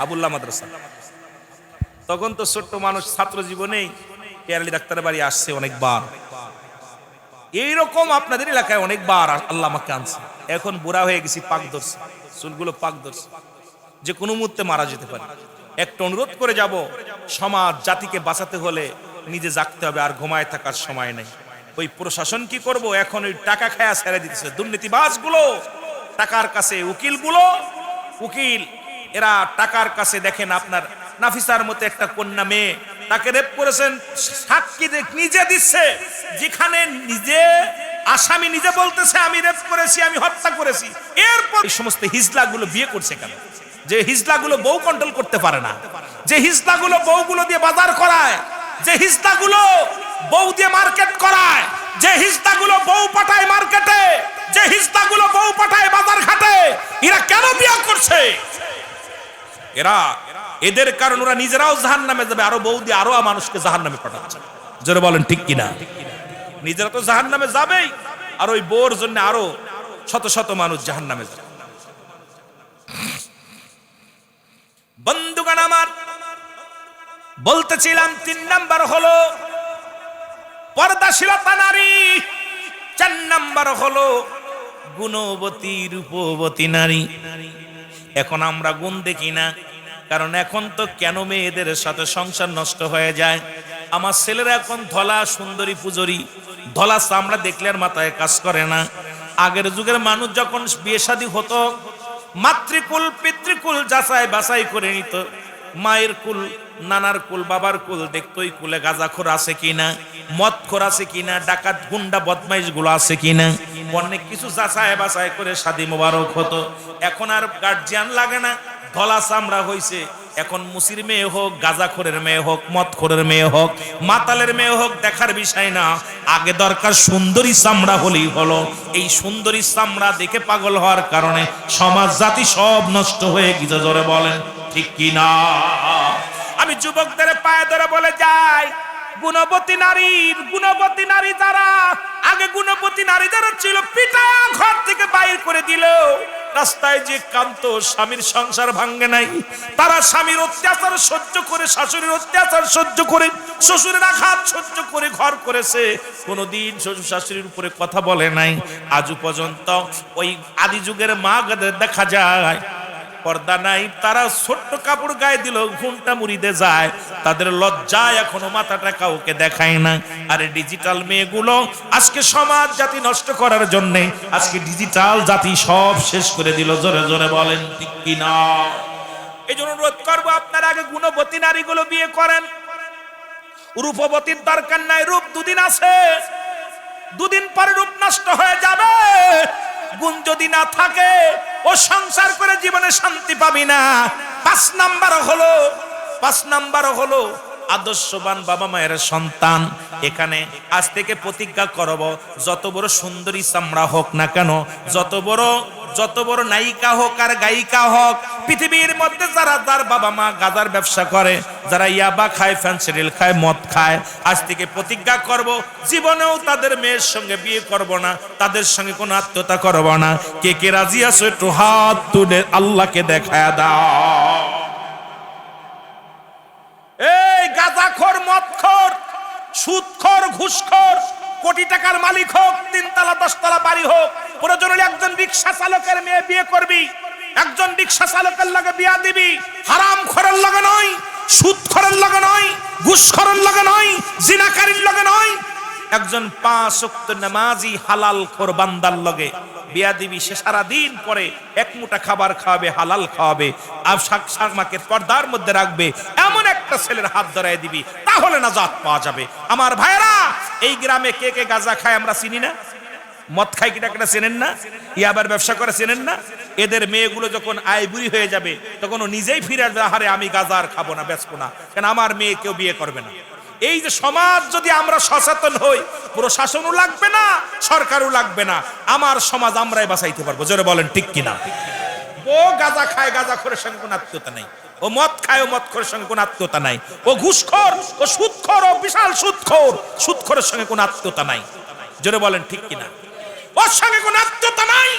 আবুল্লাহ মাদ্রাসা, তখন তো ছোট্ট মানুষ, ছাত্র জীবনেই পেয়ারালি ডাক্তারের বাড়ি আসছে অনেকবার। এইরকম আপনাদের এলাকায় অনেকবার আল্লাহ আমাকে আনছে। এখন বুড়া হয়ে গেছি, পাক ধরছে, চুলগুলো পাক ধরছে, যে কোনো মুহূর্তে মারা যেতে পারে। একটা অনুরোধ করে যাব, সমাজ জাতিকে বাঁচাতে হলে নিজে জাগতে হবে, আর ঘুমায় থাকার সময় নেই। ওই প্রশাসন কি করব, এখন ওই টাকা খায়া ছেড়ে দিতেছে দুর্নীতিবাজগুলো, টাকার কাছে উকিল এরা টাকার কাছে। দেখেন আপনার নাফিসার মতো একটা কন্যা মেয়ে, তাকে রেপ করেছেন, সাক্ষী নিজে দিচ্ছে, যেখানে নিজে আসামি নিজে বলতেছে আমি রেপ করেছি, আমি হত্যা করেছি। এরপর এই সমস্ত হিজলাগুলো বিয়ে করছে কেন? যে হিজলাগুলো বউ কন্ট্রোল করতে পারে না, যে হিজলাগুলো বউগুলো দিয়ে বাজার করায়, যে হিজলাগুলো বউ দিয়ে মার্কেট করায়, যে হিজলাগুলো বউ পাঠায় মার্কেটে, যে হিজলাগুলো বউ পাঠায় বাজার ঘাটে, এরা কেন বিয়ে করছে? এদের কারণ ওরা নিজেরাও জাহান্নামে যাবে, আরো বউ দিয়ে আরো মানুষকে জাহান্নামে পাঠাচ্ছে। জোরে বলেন ঠিক কিনা? নিজেরা তো জাহান্নামে যাবেই, আর ওই বউর জন্য আরো শত শত মানুষ জাহান্নামে যাবে। বন্ধুগণ আমার, বলতেছিলাম 3 নাম্বার হলো পর্দাশীলতা নারী, 4 নাম্বার হলো গুণবতী রূপবতী নারী। এখন আমরা গুণ দেখি না, কারণ এখন তো কেন মেয়েদের সাথে সংসার নষ্ট হয়ে যায়। আমার ছেলেরা এখন ধলা সুন্দরী পুজোরি, ধলা চামড়া দেখলে আর মাথায় কাজ করে না। আগের যুগের মানুষ যখন বিয়ে শাদী হতো, মাতৃকুল পিতৃকুল যাচাই বাছাই করে নিত। মায়ের কুল, নানার কুল, বাবার কুল দেখতো, ওই কুলে গাঁজাখোর আছে কিনা, মদখোর আছে কিনা, ডাকাত গুন্ডা বদমাইশ গুলো আছে কিনা, অনেক কিছু যাচাই বাছাই করে শাদী মোবারক হতো। এখন আর গার্জিয়ান লাগে না, ধলা চামড়া হইছে। এখন মুসির মেয়ে হোক, গাঁজাখোরের মেয়ে হোক, মদখোরের মেয়ে হোক, মাতালের মেয়ে হোক, দেখার বিষয় না। আগে দরকার সুন্দরী চামড়া হলেই হলো। এই সুন্দরী চামড়া দেখে পাগল হওয়ার কারণে সমাজ জাতি সব নষ্ট হয়ে গেছে। জোরে বলেন ঠিক কি না? আমি যুবকদের পায়ে ধরে বলে যাই, গুণবতী নারী যারা, আগে গুণবতী নারী যারা ছিল, পিতা ঘর থেকে বাইর করে দিল, রাস্তায় যে কান্ত, স্বামীর সংসার ভাঙ্গে নাই। তারা স্বামীর অত্যাচার সহ্য করে, শাশুড়ির অত্যাচার সহ্য করে, শ্বশুরের আঘাত সহ্য করে ঘর করেছে। কোনদিন শ্বশুর শাশুড়ির উপরে কথা বলে নাই। আজও পর্যন্ত ওই আদি যুগের মা গাদের দেখা যায় পর্দা নাই, তারা ছোট্ট কাপড় গায়ে দিল ঘুমটা মুড়িতে যায়, তাদের লজ্জায় এখনো মাথাটা কাউকে দেখায় না। আরে ডিজিটাল মেয়েগুলো আজকে সমাজ জাতি নষ্ট করার জন্য আজকে ডিজিটাল জাতি সব শেষ করে দিল। জোরে জোরে বলেন ঠিক কি না? এই জন্য অনুরোধ করবো, আপনারা আগে গুণবতী নারীগুলো বিয়ে করেন। রূপবতীর দরকার নাই, রূপ দুদিন আছে, দুদিন পরে রূপ নষ্ট হয়ে যাবে। গুণ যদি না থাকে, ও সংসার করে জীবনে শান্তি পাবি না। 5 নাম্বার হলো আদর্শবান বাবা মায়ের সন্তান। এখানে আজ থেকে প্রতিজ্ঞা করব, যত বড় সুন্দরী চামড়া হোক না কেন, যত বড় নায়িকা হোক আর গায়িকা হোক, পৃথিবীর মধ্যে যারা তার বাবা মা গাঁজার ব্যবসা করে, যারা ইয়াবা খায়, ফ্যান্সিডিল খায়, মদ খায়, আজ থেকে প্রতিজ্ঞা করব জীবনেও তাদের মেয়ের সঙ্গে বিয়ে করব না, তাদের সঙ্গে কোনো আত্মীয়তা করব না। কে কে রাজি আছো একটু হাত তুলে আল্লাহকে দেখায় দাও। এই গাঁজাখোর, মদখোর, সুদখোর, ঘুষখোর, কোটি টাকার মালিক হোক, 3 তলা 10 তলা বাড়ি হোক, প্রয়োজন হলে একজন রিকশা চালকের মেয়ে বিয়ে করবি, একজন রিকশা চালকের লগে বিয়া দিবি। হারামখোরের লগে নয়, সুদখোরের লগে নয়, ঘুষখোরের লগে নয়, জিনাকারীর লগে নয়, একজন 5 ওয়াক্ত নামাজি হালাল খোর বান্দার লগে বিয়া দিবি। সে সারা দিন পরে এক মুঠা খাবার খাওয়াবে, হালাল খাওয়াবে, আর শাকমাকে পর্দার মধ্যে রাখবে, এমন একটা ছেলের হাত ধরায় দিবি, তাহলে নাজাত পাওয়া যাবে। আমার ভাইরা, এই গ্রামে কে কে গাঁজা খায় আমরা চিনি না? মদ খায় কিনা কিনা চেনেন না? ইয়াবার ব্যবসা করে চেনেন না? এদের মেয়েগুলো যখন আইবুড়ি হয়ে যাবে, তখন ও নিজেই ফিরে আসবে, আরে আমি গাঁজা আর খাবো না, বেচবো না, কেন আমার মেয়ে কেউ বিয়ে করবে না। এই যে সমাজ, যদি আমরা সচেতন হই, প্রশাসনও লাগবে না, সরকারও লাগবে না, আমার সমাজ আমরাই বাঁচাইতে পারবো। জোরে বলেন ঠিক কিনা? ও গাঁজা খায়, গাঁজাখোরের সঙ্গে কোনো আত্মীয়তা নাই। ও মদ খায়, ও মদখোরের সঙ্গে কোনো আত্মীয়তা নাই। ও ঘুষখোর, ও সুদখোর, ও বিশাল সুদখোর, সুদখোরের সঙ্গে কোনো আত্মীয়তা নাই। জোরে বলেন ঠিক কিনা? ওর সঙ্গে কোনো আত্মীয়তা নাই।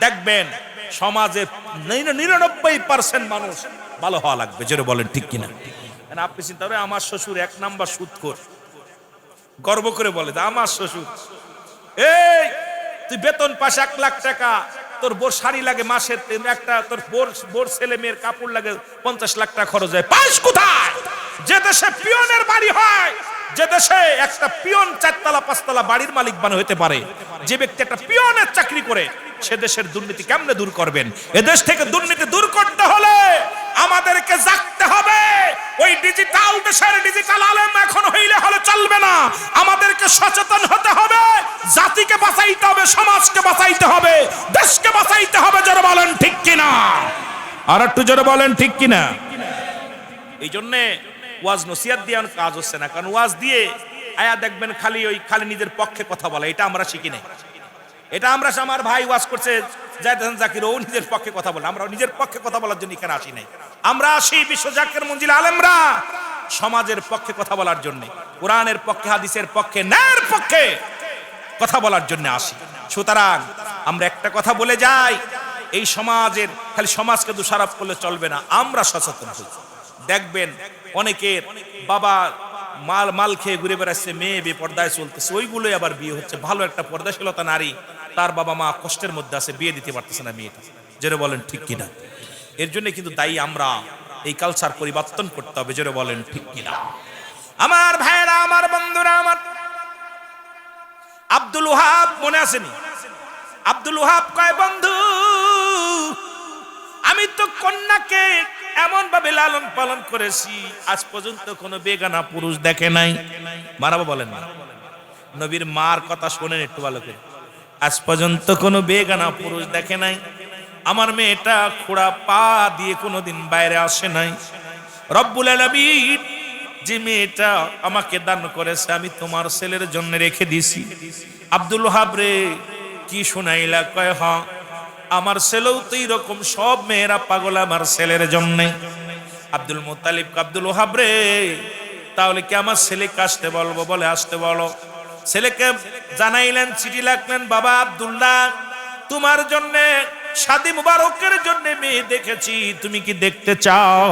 দেখবেন সমাজে 99% মানুষ ভালো হওয়া লাগবে। জোরে বলেন ঠিক কিনা? আপনি চিন্তা করেন, আমার শ্বশুর 1 নাম্বার সুদখোর, গর্ব করে বলে আমার শ্বশুর, এই তুই বেতন পাস 1 লাখ টাকা, তোর বোর শাড়ি লাগে মাসের একটা, তোর বোর ছেলে মেয়ের কাপড় লাগে 50 লাখ টাকা খরচ হয়, পাস কোথায়? যে দেশে পিয়নের বাড়ি হয়, যে দেশে একটা পিয়ন 4 তলা 5 তলা বাড়ির মালিক বানা হতে পারে, যে ব্যক্তি একটা পিয়নের চাকরি করে, সে দেশের দুর্নীতি কেমনে দূর করবেন? এদেশ থেকে দুর্নীতি দূর করতে হলে আমাদেরকে জাগতে হবে। ওই ডিজিটাল দেশের ডিজিটাল আলেম এখন হইলে হলে চলবে না, আমাদেরকে সচেতন হতে হবে, জাতিকে বাঁচাইতে হবে, সমাজকে বাঁচাইতে হবে, দেশকে বাঁচাইতে হবে। জোরে বলেন ঠিক কিনা? আর একটু জোরে বলেন ঠিক কিনা? এই জন্যে ওয়াজ নসিহত দিয়ে কাজ হচ্ছে না, কারণ ওয়াজ দিয়ে আয়া দেখবেন খালি নিজের পক্ষে কথা বলা, এটা আমরা শিখি নাই। এটা আমরা, আমার ভাই ওয়াজ করছে জায়েদ হাসান জাকির, ও নিজের পক্ষে কথা বলে, আমরা নিজের পক্ষে কথা বলার জন্য এখানে আসি নাই। আমরা আসি বিশ্ব জাকির মঞ্জিল আলেমরা সমাজের পক্ষে কথা বলার জন্য, কোরআনের পক্ষে, হাদিসের পক্ষে, ন্যায়ের পক্ষে কথা বলার জন্য আসি। সুতরাং আমরা একটা কথা বলে যাই, এই সমাজের খালি সমাজকে দোষারোপ করলে চলবে না, আমরা সচেতন হই। দেখবেন অনেকের বাবা মাল খেয়ে ঘুরে বেড়াচ্ছে, মেয়ে বেপর্দায় চলতেছে, ওইগুলোই আবার বিয়ে হচ্ছে। ভালো একটা পর্দাশীলতা নারী, তার বাবা মা কষ্টের মধ্যে আছে, বিয়ে দিতে পারতেছে না মেয়েটা, জোরে বলেন ঠিক কিনা? এর জন্য কিন্তু দায়ী আমরা। এই কালচার পরিবর্তন করতে হবে, জোরে বলেন ঠিক কিনা? আমার ভাইরা, আমার বন্ধুরা, আমার আব্দুল ওয়াহাব মনে আসেনি? আব্দুল ওয়াহাব কয়, বন্ধু আমি তো কন্যাকে এমন ভাবে লালন পালন করেছি, আজ পর্যন্ত কোনো বেগানা পুরুষ দেখে নাই। মারাবো বলেন না, নবীর মার কথা শোনেন একটু ভালো করে। আজ পর্যন্ত কোনো বেগানা পুরুষ দেখে নাই। আমার মেয়েটা খোড়া পা দিয়ে কোনোদিন বাইরে আসে নাই। রব্বুল আলামিন যে মেয়েটা আমাকে দান করেছে, আমি তোমার ছেলের জন্য রেখে দিছি। আব্দুল ওয়াহাব রে, কি শোনাইলা? কয়, হ্যাঁ আমার ছেলেও তো এরকম, সব মেয়েরা পাগল আমার ছেলের জন্য। আব্দুল মুত্তালিব, আব্দুল ওয়াহাব রে, তাহলে কি আমার ছেলেকে আসতে বলবো? বলে আসতে বলো। ছেলেকে জানাইলেন, চিঠি লিখলেন, বাবা আব্দুল্লাহ তোমার জন্য শাদী মুবারকের জন্য মেয়ে দেখেছি, তুমি কি দেখতে চাও?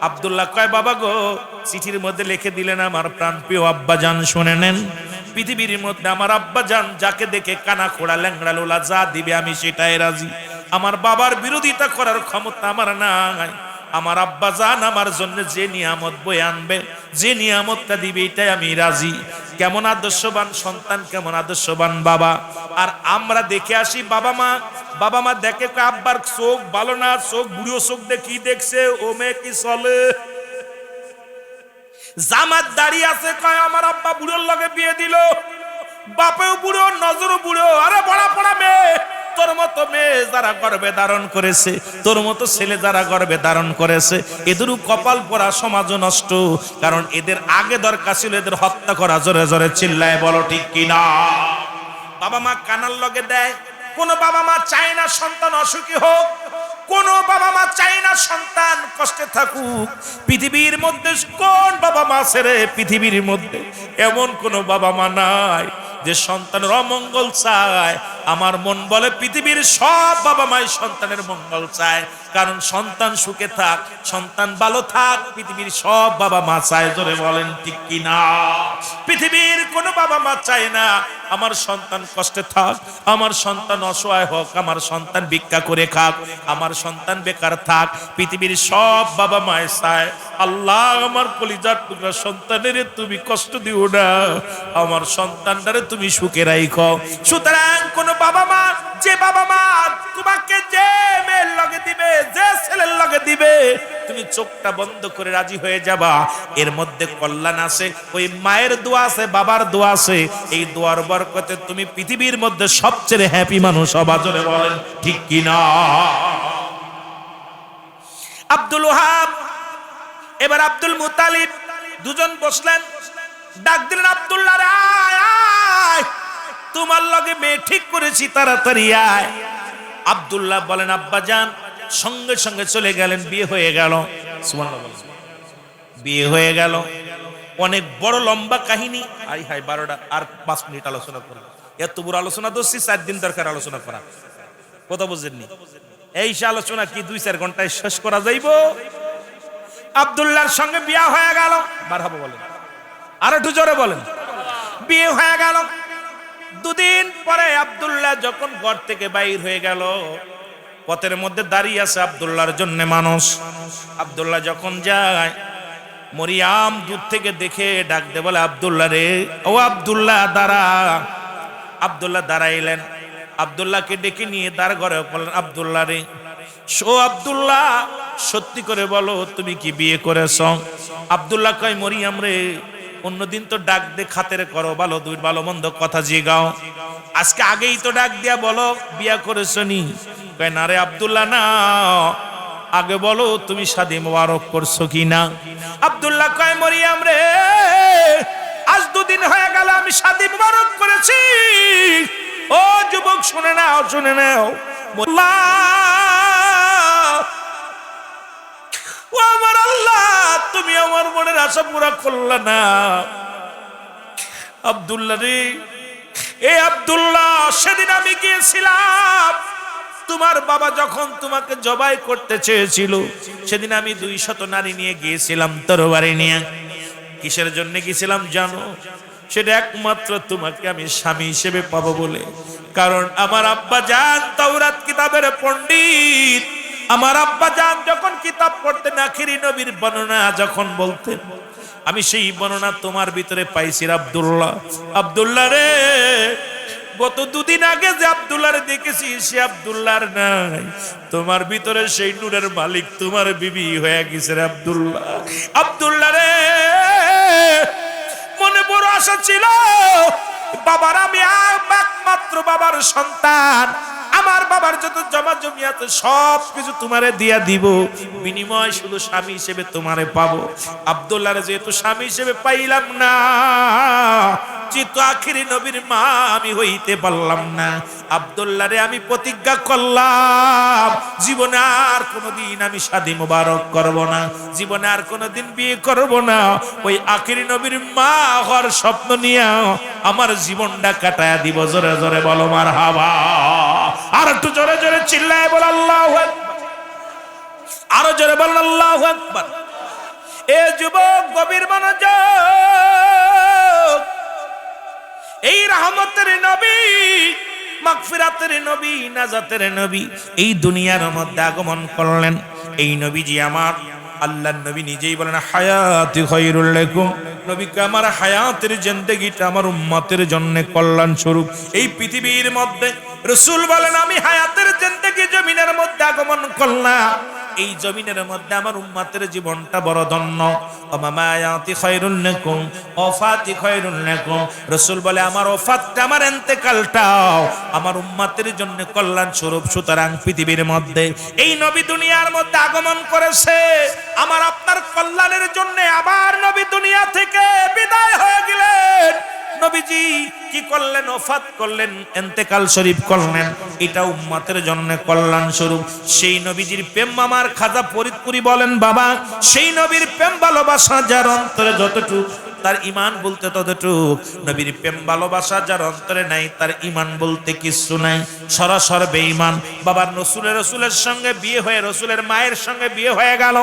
আব্দুল্লাহ কয়, বাবা গো, চিঠির মধ্যে লিখে দিলেন আমার প্রাণপ্রিয় আব্বাজান, শুনে নেন, পৃথিবীর মধ্যে আমার আব্বাজান যাকে দেখে কানা খোড়া ল্যাংড়া লোলা যা দিবে আমি সেটাই রাজি। আমার বাবার বিরোধিতা করার ক্ষমতা আমার নাই। আমার আব্বাজান আমার জন্য যে নিয়ামত বয়ে আনবে, যে নিয়ামতটা দিবে, এটাই আমি রাজি। কেমন আদর্শবান সন্তান, কেমন আদর্শবান বাবা। আর আমরা দেখে আসি বাবা মা দেখে আব্বার চোখ ভালো না, চোখ বুড়ো চোখ দেখি দেখছে, ও মেয়ে কি চলে। জামাত দাঁড়িয়ে আছে, কয় আমার আব্বা বুড়োর লগে বিয়ে দিল, বাপেও বুড়ো, নজরও বুড়ো। আরে বড়া পড়া মেয়ে, তোর মতো মেয়ে যারা গর্ভে ধারণ করেছে, তোর মতো ছেলে যারা গর্ভে ধারণ করেছে, এদেরও কপাল পড়া, সমাজ নষ্ট। কারণ এদের আগে দরকার ছিল এদের হত্যা করা। জোরে জোরে চিল্লায় বলো ঠিক কিনা? বাবা মা কানার লগে দেয়, কোন বাবা মা চায় না সন্তান অসুখী হোক, কোন বাবা মা চায় না সন্তান কষ্টে থাকুক। পৃথিবীর মধ্যে কোন বাবা মা ছেড়ে, পৃথিবীর মধ্যে এমন কোন বাবা মা নাই যে সন্তানের অমঙ্গল চায়। আমার মন বলে পৃথিবীর সব বাবা মাই সন্তানের মঙ্গল চায়, কারণ সন্তান সুখে থাক, সন্তান ভালো থাক, পৃথিবীর সব বাবা মা চায়। জোরে বলেন ঠিক কিনা? পৃথিবীর কোন বাবা মা চায় না আমার সন্তান কষ্টে থাক, আমার সন্তান অসহায় হোক, আমার সন্তান ভিক্ষা করে খাক, আমার সন্তান বেকার থাক। পৃথিবীর সব বাবা মায় চায়, আল্লাহ আমার কলিজার টুকরা সন্তানের তুমি কষ্ট দিও না, আমার সন্তানটারে তুমি সুখে রাখো। সুতরাং কোন বাবা মা, যে বাবা মা তোমাকে যে মেয়ের লগে দিবে, যে ছেলের লগে দিবে, তুমি চোখটা বন্ধ করে রাজি হয়ে যাবা। এর মধ্যে কল্যাণ আছে, ওই মায়ের দোয়া আছে, বাবার দোয়া আছে। এই দোয়ার বরকতে তুমি পৃথিবীর মধ্যে সবচেয়ে হ্যাপি মানুষ হবা। জোরে বলেন ঠিক কিনা? আব্দুল ওয়াহাব এবার আব্দুল মুত্তালিব দুজন বসলেন, ডাক দিলেন, আব্দুল্লাহ রে আয় আয়, তোমার লগে মেয়ে ঠিক করেছি, তাড়াতাড়ি আয়। আব্দুল্লাহ বলেন, আব্বাজান, সঙ্গে সঙ্গে চলে গেলেন। বিয়ে হয়ে গেল। সুবহানাল্লাহ বলেন। বিয়ে হয়ে গেল। অনেক বড় লম্বা কাহিনী। আই হাই 12টা আর 5 মিনিট আলোচনা করব। এত বড় আলোচনা তো 4 দিন দরকার আলোচনা করা। কথা বুঝেননি? এই আলোচনা কি 2-4 ঘন্টায় শেষ করা যাইব? আব্দুল্লাহর সঙ্গে বিয়ে হয়ে গেল। মারহাবা বলেন, আর একটু জোরে বলেন। বিয়ে হয়ে গেল। দুদিন পরে আব্দুল্লাহ যখন ঘর থেকে বাইর হয়ে গেল, পথের মধ্যে দাঁড়িয়ে আছে আব্দুল্লাহর জন্য মানুষ। আব্দুল্লাহ যখন যায়, মরিয়াম দূর থেকে দেখে ডাক দে, বলে, আব্দুল্লাহ রে, ও আব্দুল্লাহ দাঁড়া। আব্দুল্লাহ দাঁড়াইলেন। আব্দুল্লাহকে ডেকে নিয়ে তার ঘরে বললেন, আব্দুল্লাহ রে, ও আব্দুল্লাহ, সত্যি করে বলো তুমি কি বিয়ে করেছ? আব্দুল্লাহ কয়, মরিয়াম রে, অন্যদিন তো ডাক দে খাতের করো, ভালো দুই ভালো মন্দ কথা জিগাও, আজকে আগেই তো ডাক দিয়া বলো বিয়া করেছো নি? কয়, না রে আব্দুল্লাহ, না, আগে বলো তুমি শাদী মুবারক করছো কিনা। আব্দুল্লাহ কয়, মরিয়াম রে, আজ 2 দিন হয়ে গেল আমি শাদী মুবারক করেছি। ও যুবক, শুনে নাও, শুনে নাও। ও আমার আল্লাহ, তুমি আমার মনের আশা পুরা করলা না। আব্দুল্লাহ রে, এ আব্দুল্লাহ, সেদিন আমি গিয়েছিলাম তোমার বাবা যখন তোমাকে জবাই করতে চেয়েছিল, সেদিন আমি 200 নারী নিয়ে গিয়েছিলাম তরবারি নিয়ে। কিসের জন্য গিয়েছিলাম জানো? সেটা একমাত্র তোমাকে আমি স্বামী হিসেবে পাবো বলে। কারণ আমার আব্বা জান তাওরাত কিতাবের পণ্ডিত। আমার আব্বা জান যখন কিতাব পড়তেন, আখিরি নবীর বর্ণনা যখন বলতেন, আমি সেই বর্ণনা তোমার ভিতরে পাইছি। আব্দুল্লাহ, আব্দুল্লাহ রে, গত 2 দিন আগে যে আব্দুল্লাহরে দেখেছি সে আব্দুল্লাহর নাই, তোমার ভিতরে সেই নূরের মালিক তোমার বিবি হয়ে গেছে রে আব্দুল্লাহ। আব্দুল্লাহ রে, মনে বড় আশা ছিল বাবার, আমি একমাত্র বাবার সন্তান, আমার বাবার যত জমা জমি আছে সব কিছু তোমারে দিয়া দিব, বিনিময় শুধু স্বামী হিসেবে তোমারে পাবো। আব্দুল্লাহরে যেহেতু স্বামী হিসেবে পাইলাম না, যেহেতু আখিরি নবীর মা আমি হইতে পারলাম না, আব্দুল্লাহরে আমি প্রতিজ্ঞা করলাম জীবনে আর কোনোদিন আমি শাদী মুবারক করব না, জীবনে আর কোনোদিন বিয়ে করব না। ওই আখিরি নবীর মা হওয়ার স্বপ্ন নিয়ে আমার জীবনটা কাটায়া দিব। জোরে জোরে বলো মারহাবা। আর একটু জোরে জোরে চিল্লায় বল আল্লাহু আকবার। আরো জোরে বল আল্লাহু আকবার। এ যুবক গভীর মনোযোগ। এই রহমতের নবী, মাগফিরাতের নবী, নাজাতের নবী এই দুনিয়ার মধ্যে আগমন করলেন। এই নবীজি আমার আল্লাহর নবী নিজেই বলেন, হায়াতি খায়রুল লাকুম, নবীকে আমার হায়াতের জিন্দেগিটা আমার উম্মতের জন্য কল্যাণ স্বরূপ। এই পৃথিবীর মধ্যে রাসূল বলেন, আমি হায়াতের জিন্দেগি জমিনের মধ্যে আগমন করলাম, এই জমিনের মধ্যে আমার উম্মতের জীবনটা বড় ধন্য। মামায়াতি খায়রুল লাকুম, ওয়াফাতি খায়রুল লাকুম, রাসূল বলে আমার ওয়াফাতটা, আমার ইন্তেকালটাও আমার উম্মতের জন্য কল্যাণ স্বরূপ। সুতরাং পৃথিবীর মধ্যে এই নবী দুনিয়ার মধ্যে আগমন করেছে আমার আপনার কল্যাণের জন্য। আবার নবী দুনিয়া থেকে বিদায় হয়ে গেলেন। নবীজি কি করলেন? ওফাত করলেন, ইন্তেকাল শরীফ করলেন, এটা উম্মতের জন্য কল্যাণ স্বরূপ। সেই নবীজির প্রেম আমার খাজা ফরিদপুরি বলেন, বাবা সেই নবীর প্রেম ভালোবাসা যার অন্তরে যতটুকু, তার ঈমান বলতে ততটুক। নবীর প্রেম ভালোবাসা যার অন্তরে নাই, তার ঈমান বলতে কিছু নাই, সরাসর বেঈমান। বাবার রসুলের সঙ্গে বিয়ে হয়ে রসুলের মায়ের সঙ্গে বিয়ে হয়ে গেল,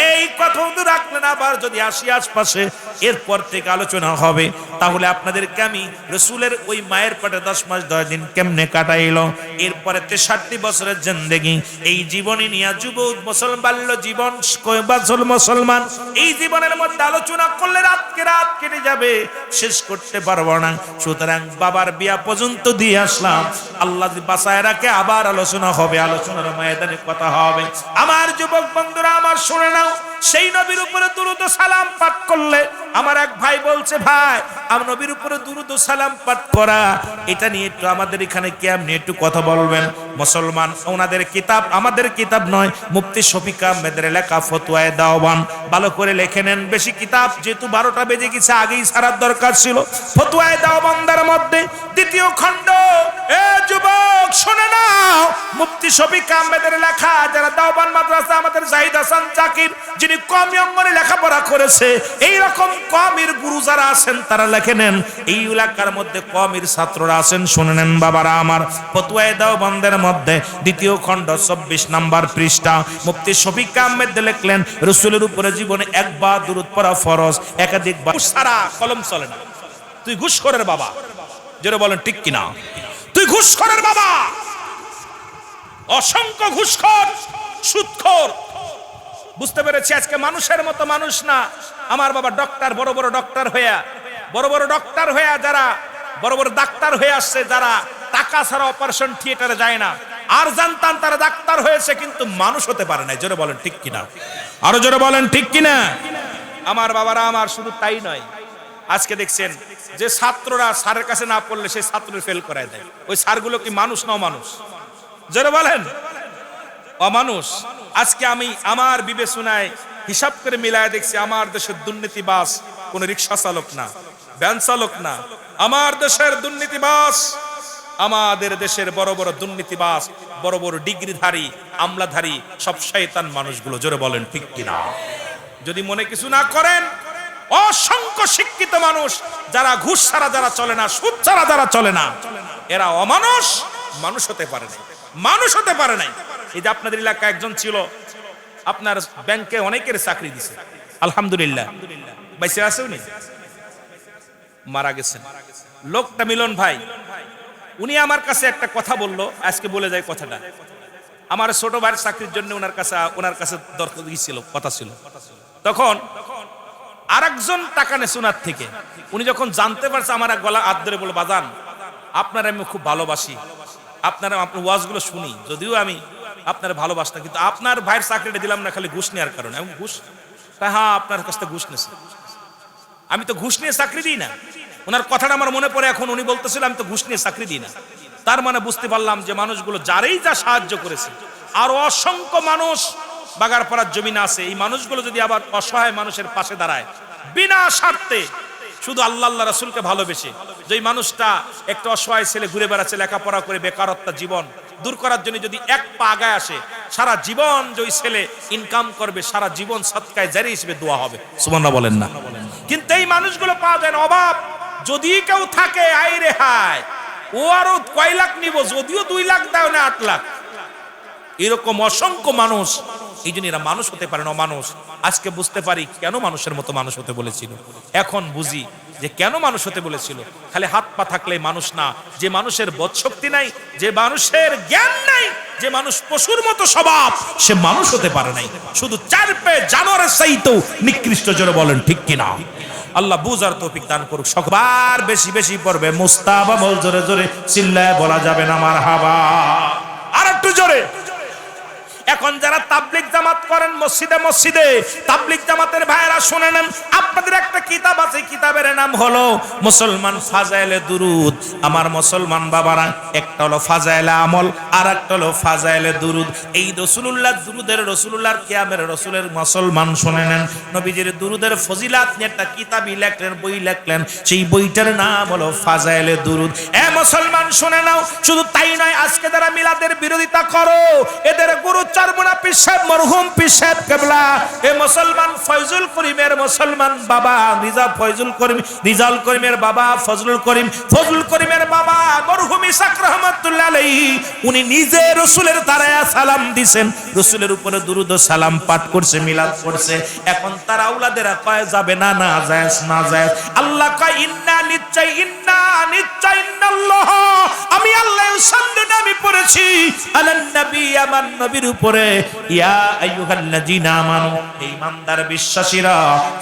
এই কথা তো রাখলেন। আবার যদি আসি আশপাশে, এরপর থেকে আলোচনা হবে। তাহলে আপনাদেরকে আমি রসুলের ওই মায়ের পেটে 10 মাস 10 দিন কেমনে কাটাইলো, এরপরে 63 বছরের জিন্দেগি, এই জীবনী নিয়ে যুবক মুসলমান বাল্য জীবন মুসলমান, এই জীবনের মধ্যে আলোচনা করলে রাতকে রাত কেটে যাবে, শেষ করতে পারবো না। সুতরাং বাবার বিয়া পর্যন্ত দিয়ে আসলাম, আল্লাহ যদি বাঁচায় রাখে আবার আলোচনা হবে, আলোচনার ময়দানে কথা হবে। আমার যুবক বন্ধুরা আমার শুনে নাও, সেই নবীর উপরে দুরূদ ও সালাম পাঠ করলে, আমার এক ভাই বলছে, ভাই আমার নবীর উপরে দুরূদ ও সালাম পাঠ করা, এটা নিয়ে একটু আমাদের এখানে কেমনে একটু কথা বলবেন। মুসলমান ওনাদের কিতাব, আমাদের কিতাব নয়, মুফতি শফিক আহমেদের লেখা ফতোয়ায়ে দাওবান, ভালো করে লিখে নেন। বেশি কিতাব যেহেতু 12টা বেজে গেছে, আগেই ছাড়ার দরকার ছিল। ফতোয়ায়ে দাওবানদের মধ্যে 2য় খণ্ড। এ যুবক শুনে নাও, মুফতি শফিক আহমেদের লেখা, যারা দাওবান মাদ্রাসা আমাদের জাহিদ হাসান জাকির, যিনি কওমি অঙ্গনে লেখাপড়া করেছে, এই রকম কওমির গুরু যারা আছেন তারা লিখে নেন। এই এলাকার মধ্যে কওমির ছাত্ররা আছেন, শুনে নেন বাবারা আমার। ফতোয়ায়ে দাওবানদের মধ্যে 2য় খণ্ড 24 নম্বর পৃষ্ঠা, মুফতি শফিক আহমেদ লিখলেন, রাসূলের উপরে জীবনে একবার দুরূদ পড়া ফরজ, একাধিকবার সারা কলম চলে না। তুই ঘুষখোরের বাবা, যারা বলেন ঠিক কিনা, তুই ঘুষখোরের বাবা, অসংখ্য ঘুষখোর, সুদখোর। বুঝতে পেরেছি আজকে মানুষের মতো মানুষ না। আমার বাবা ডক্টর, বড় বড় ডক্টর হইয়া, বড় বড় ডক্টর হইয়া, যারা বড় বড় ডাক্তার হয়ে আসছে, যারা টাকা ছাড়া অপারেশন থিয়েটারে যায় না, আর জানতাম তারা ডাক্তার হয়েছে কিন্তু মানুষ হতে পারে না। জোরে বলেন ঠিক কিনা, আরো জোরে বলেন ঠিক কিনা। আমার বাবারা আমার, শুধু তাই নয়, আজকে দেখছেন যে ছাত্ররা স্যারের কাছে না পড়লে সেই ছাত্রদের ফেল করায় দেয়। ওই স্যারগুলো কি মানুষ না অমানুষ? জোরে বলেন অমানুষ। আজকে আমি আমার বিবেচনায় হিসাব করে মিলায় দেখছি, আমার দেশের দুর্নীতিবাজ কোন রিক্সা চালক না, ভ্যান চালক না। আমার দেশের দুর্নীতিবাজ, আমাদের দেশের বড় বড় দুর্নীতিবাজ, বড় বড় ডিগ্রিধারী, আমলাধারী সব শয়তান মানুষগুলো। জোরে বলেন ঠিক কিনা। যদি মনে কিছু না করেন, অসংখ্য শিক্ষিত মানুষ যারা ঘুষ ছাড়া যারা চলে না, সুদ ছাড়া যারা চলে না, এরা অমানুষ, মানুষ হতে পারে না। মানুষ হতে পারে নাই। এই যে আপনাদের এলাকায় একজন ছিল, আপনার ব্যাংকে অনেকের চাকরি দিছে, আলহামদুলিল্লাহ, বাইসে আছে উনি, মারা গেছেন। লোকটা মিলন ভাই, উনি আমার কাছে একটা কথা বললো, আজকে বলে যায় কথাটা। আমার ছোট ভাইয়ের চাকরির জন্য ওনার কাছে দরকার ছিল, কথা ছিল। তখন আরেকজন টাকা নেছে ওনার থেকে। উনি যখন জানতে পারছে, আমার গলা হাত ধরে বলে, বাজান আপনার আমি খুব ভালোবাসি, আপনার ওয়াজগুলো শুনি, যদিও আমি আপনার ভালোবাসতাম, কিন্তু আপনার ভাইয়ের চাকরিটা দিলাম না খালি ঘুষ নেওয়ার কারণে। আমি ঘুষ? হ্যাঁ, আপনার কাছ থেকে ঘুষ নেছে। আমি তো ঘুষ নিয়ে চাকরি দিই না। ওনার কথাটা আমার মনে পড়ে এখন, উনি বলতেছিল আমি তো ঘুষ নিয়ে চাকরি দিই না। তার মানে বুঝতে পারলাম যে মানুষগুলো যারাই যা সাহায্য করেছে, আর অসংখ্য মানুষ বাগারপাড়ার জমিনে আছে, এই মানুষগুলো যদি আবার অসহায় মানুষের পাশে দাঁড়ায় বিনা স্বার্থে, শুধু আল্লাহ রাসূলকে ভালোবেসে, যেই মানুষটা একটা অসহায় ছেলে ঘুরে বেড়াচ্ছে, লেখাপড়া করে বেকারত্ব জীবন দূর করার জন্য যদি এক পা আগায় আসে, সারা জীবন যে ছেলে ইনকাম করবে, সারা জীবন সদকায় জারি হিসেবে দোয়া হবে। সুবহানাল্লাহ বলেন না? কিন্তু এই মানুষগুলো পাওয়া যায় না। অভাব যদি কেউ থাকে, আই রে হায়, ও আরো কয় লাখ নিব, যদিও 2 লাখ দাও না 8 লাখ, এরকম অসংখ্য মানুষ। এই জন্য এরা মানুষ হতে পারে না, মানুষ। আজকে বুঝতে পারি কেন মানুষের মতো মানুষ হতে বলেছিল। এখন বুঝি যে কেন মানুষ হতে বলেছিল। খালি হাত পা থাকলে মানুষ না, যে মানুষের বোধশক্তি নাই, যে মানুষের জ্ঞান নাই, যে মানুষ পশুর মতো স্বভাব, সে মানুষ হতে পারে নাই। শুধু 4 পায়ে জানোয়ারের চাইতেও নিকৃষ্ট। জোরে বলেন ঠিক কিনা? আল্লাহ বুঝার তৌফিক দান করুক। সকবার বেশি বেশি পড়বে মুস্তাবা, বল জোরে জোরে, চিল্লায় বলা যাবে না মারহাবা। আর একটু জোরে। এখন যারা তাবলিগ জামাত করেন মসজিদে মসজিদে, তাবলিগ জামাতের ভাইরা শুনে নেন, আপনাদের একটা কিতাব আছে, কিতাবের নাম হলো মুসলমান ফাজাইলে দুরুদ। আমার মুসলমান বাবারা, একটা হলো ফাজাইলে আমল, আর একটা হলো ফাজাইলে দুরুদ। এই রাসূলুল্লাহ দুরুদের, রাসূলুল্লাহর কিয়ামের রাসূলের মুসলমান শুনে নেন, নবীজির দুরুদের ফজিলাত নিয়ে একটা কিতাবই লেখলেন, বই লেখলেন। সেই বইটার নাম হলো ফাজাইলে দুরুদ। এ মুসলমান শুনে নাও, শুধু তাই নয়, আজকে যারা মিলাদের বিরোধিতা করো, এদের গুরু চারমুনা পীর সাহেব, মরহুম পীর সাহেব কেবলা, এ মুসলমান ফয়জুল করিমের মুসলমান বাবা রিজা ফয়জুল করিম, রিজাল করিমের বাবা ফজলুল করিম, ফজলুল করিমের বাবা মরহুম ইসাক রাহমাতুল্লাহ আলাইহি, উনি নিজে রাসূলের দাঁড়ায়া সালাম দিবেন, রাসূলের উপরে দুরূদ ও সালাম পাঠ করছে, মিলাদ করছে। এখন তার আওলাদেরা কয় যাবে না, না জায়েজ, না জায়েজ। আল্লাহ কয় ইন্না নিশ্চয়, ইন্না নিশ্চয়, ইন্নাল্লাহ, আমি আল্লাহ সাল্লাল্লাহু আমি পড়েছি আলান নবী, আমার নবীর উপরে, ইয়া আইয়ুহাল্লাযীনা আমানু, ঈমানদার বিশ্বাসীরা,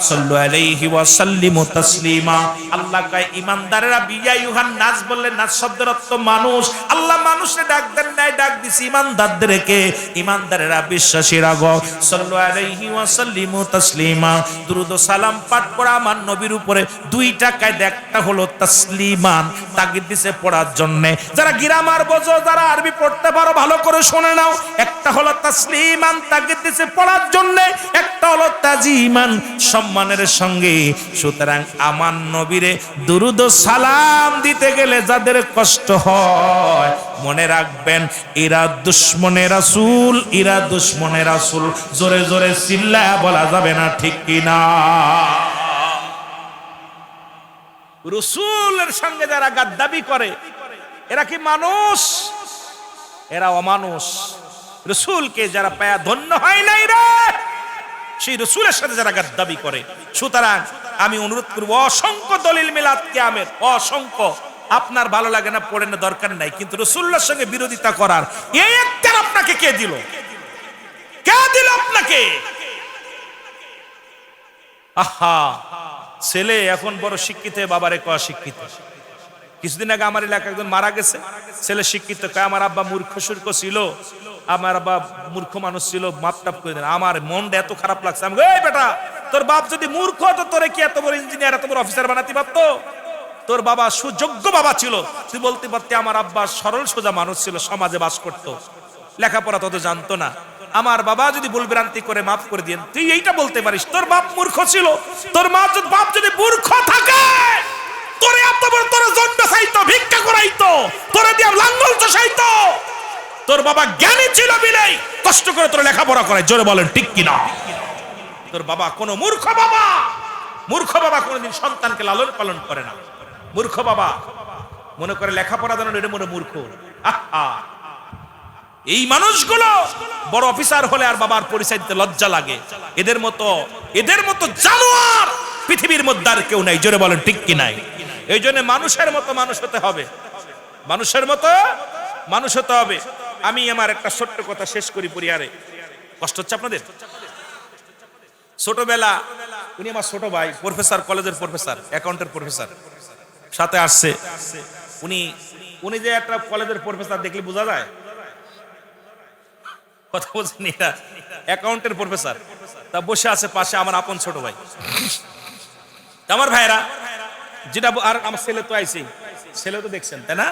সাল্লু আলাইহি ওয়া সাল্লিমু তাসলিমা। আল্লাহ কয় ঈমানদারেরা, বিয়া ইউহান নাস বললে, নাস শব্দের অর্থ মানুষ। আল্লাহ মানুষে ডাক দেন নাই, ডাক দিছি ঈমানদারদেরকে। ঈমানদারেরা, বিশ্বাসীরা গো, সাল্লু আলাইহি ওয়া সাল্লিমু তাসলিমা, দুরূদ ও সালাম পাঠ করা আমার নবীর উপরে। 2টা কায়দা, একটা হলো তাসলিমান, তাগিদ দিছে পড়ার জন্য। যারা গ্রামার বোঝো, যারা আরবি পড়তে পারো, ভালো করে শুনে নাও। একটা হলো তাসলিমান, তাগিদ দিছে পড়ার জন্য, একটা হলো তাজিমান, সম্মানের সঙ্গে। সুতরাং আমার নবীরে দুরূদ ও সালাম দিতে গেলে যাদের কষ্ট হয়, মনে রাখবেন এরা দুশমনে রাসূল, এরা দুশমনে রাসূল। জোরে জোরে চিল্লায়া বলা যাবে না, ঠিক কিনা? রাসূলের সঙ্গে যারা গাদ্দাবি করে, এরা কি মানুষ? এরা অমানুষ। রাসূলকে যারা পায়া ধন্য হয় নাই রে, সেই রাসূলের সাথে যারা গাদ্দাবি করে। সুতরাং আমি অনুরোধ করব, অসংখ্য দলিল মিলাদ কিয়ামের, অসংখ্য। আপনার ভালো লাগে না, পড়েন না, দরকার নাই, কিন্তু রাসূলুল্লাহর সঙ্গে বিরোধিতা করার এই একটা আপনাকে কে দিল? কে দিল আপনাকে? আহা, ছেলে এখন বড় শিক্ষিত, বাবারে কয় শিক্ষিত। কিছুদিন আগে আমার এলাকায় একজন মারা গেছে, ছেলে শিক্ষিত, কয় আমার আব্বা মূর্খ সুর্খ ছিল, আমার আব্বা মূর্খ মানুষ ছিল, মাপটাপ করে দেন। আমার মনটা এত খারাপ লাগছে। আমি, এই বেটা, তোর বাপ যদি মূর্খ হতো, তোরে কি এত বড় ইঞ্জিনিয়ার, এত বড় অফিসার বানাতে পারতো? তোর বাবা সুযোগ্য বাবা ছিল, তুই বলতে পারতি আমার আব্বা সরল সোজা মানুষ ছিল, সমাজে বাস করতো, লেখাপড়া তত জানতো না। আমার বাবা যদি ভুল ভ্রান্তি করে মাফ করে দিয়েন, তুই এইটা বলতে পারিস তোর বাপ মূর্খ ছিল। তোর বাপ যদি মূর্খ থাকে, তোরে এত বড়, তোর জন্ম চাইতো, ভিক্ষা করাইতো, তোরে দিয়ে লাঙ্গল চষাইতো। তোর বাবা জ্ঞানী ছিল বিলেই কষ্ট করে তোর লেখাপড়া করায়। জোরে বলেন ঠিক কিনা? তোর বাবা কোনো মূর্খ বাবা, মূর্খ বাবা কোনোদিন সন্তানকে লালন পালন করে না। মূর্খ বাবা মনে করে লেখাপড়া জানো, এটা মনে মূর্খ। আহা, এই মানুষগুলো বড় অফিসার হলে আর বাবার পরিচয় দিতে লজ্জা লাগে। এদের মতো জানোয়ার পৃথিবীর মধ্যে আর কেউ নাই। জোরে বলেন ঠিক কি নাই? এই জন্য মানুষের মতো মানুষ হতে হবে, মানুষের মতো মানুষ হতে হবে। আমি আমার একটা ছোট্ট কথা শেষ করি পরিবারে। কষ্ট হচ্ছে আপনাদের? ছোটবেলা উনি আমার ছোট ভাই, প্রফেসর, কলেজের প্রফেসর, অ্যাকাউন্টের প্রফেসর সাথে আসছে। উনি যে একটা কলেজের প্রফেসর দেখলে বোঝা যায়, কথা বলছেন, এটা অ্যাকাউন্টের প্রফেসর। তা বসে আছে পাশে আমার আপন ছোট ভাই। আমার ভাইরা যেটা, আর আমার ছেলে তো আইছে, ছেলে তো দেখছেন তাই না?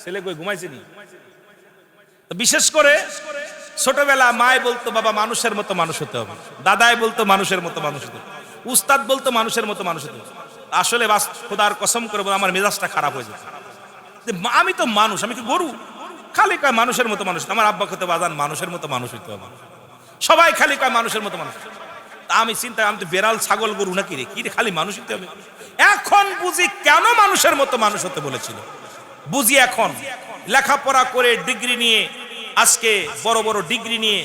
ছেলে কই ঘুমাইছে নি? বিশেষ করে ছোটবেলা মায় বলতো বাবা মানুষের মতো মানুষ হতে হবে, দাদাই বলতো মানুষের মতো মানুষ হতে হবে, উস্তাদ বলতো মানুষের মতো মানুষ হতে হবে। আসলে খোদার কসম করে আমার মেজাজটা খারাপ হয়ে যেত। আমি তো মানুষ, আমি কি গরু? খালি কয় মানুষের মতো মানুষ। আমার আব্বা কত বাজান মানুষের মতো মানুষ হইতে হবে, সবাই খালি কয় মানুষের মতো মানুষ। আমি চিন্তা, আমি তো বেড়াল ছাগল গরু নাকি রে, কি রে খালি মানুষ হইতে হবে? এখন বুঝি কেন মানুষের মতো মানুষ হতে বলেছিল, বুঝি এখন। লেখাপড়া করে ডিগ্রি নিয়ে আজকে বড় বড় ডিগ্রি নিয়ে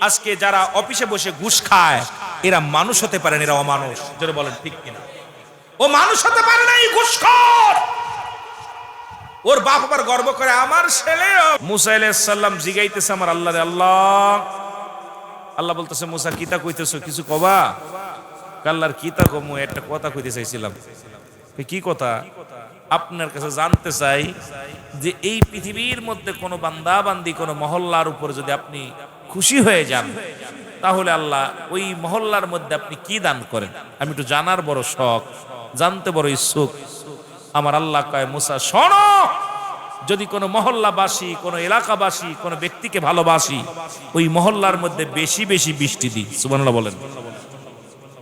আজকে যারা অফিসে বসে ঘুষ খায়, এরা মানুষ হতে পারে না, এরা অমানুষ। যেটা বলেন ঠিক কিনা? ও মানুষ হতে পারে না, এই ঘুষখোর। ওর বাপ আবার গর্ব করে আমার ছেলে। মুসা আলাইহিস সালাম জিগাইতেছে আমার আল্লাহ রে, আল্লাহ, আল্লাহ বলতেছে মুসা কিতা কইতেছো, কিছু কবা? আল্লাহর কিতা কমু, একটা কথা কইতে চাইছিলাম। কি কথা? আপনার কাছে জানতে চাই যে এই পৃথিবীর মধ্যে কোনো বান্দা বান্দি কোনো মহল্লার উপর যদি আপনি খুশি হয়ে যান, তাহলে আল্লাহ ওই মহল্লার মধ্যে আপনি কি দান করেন? আমি একটু জানার বড় শখ, জানতে বড় ইচ্ছুক। আমার আল্লাহ কয় মুসা শোনো, যদি কোনো মহল্লাবাসী, কোনো এলাকাবাসী, কোনো ব্যক্তিকে ভালোবাসি, ওই মহল্লার মধ্যে বেশি বেশি বৃষ্টি দিই। সুবহানাল্লাহ বলেন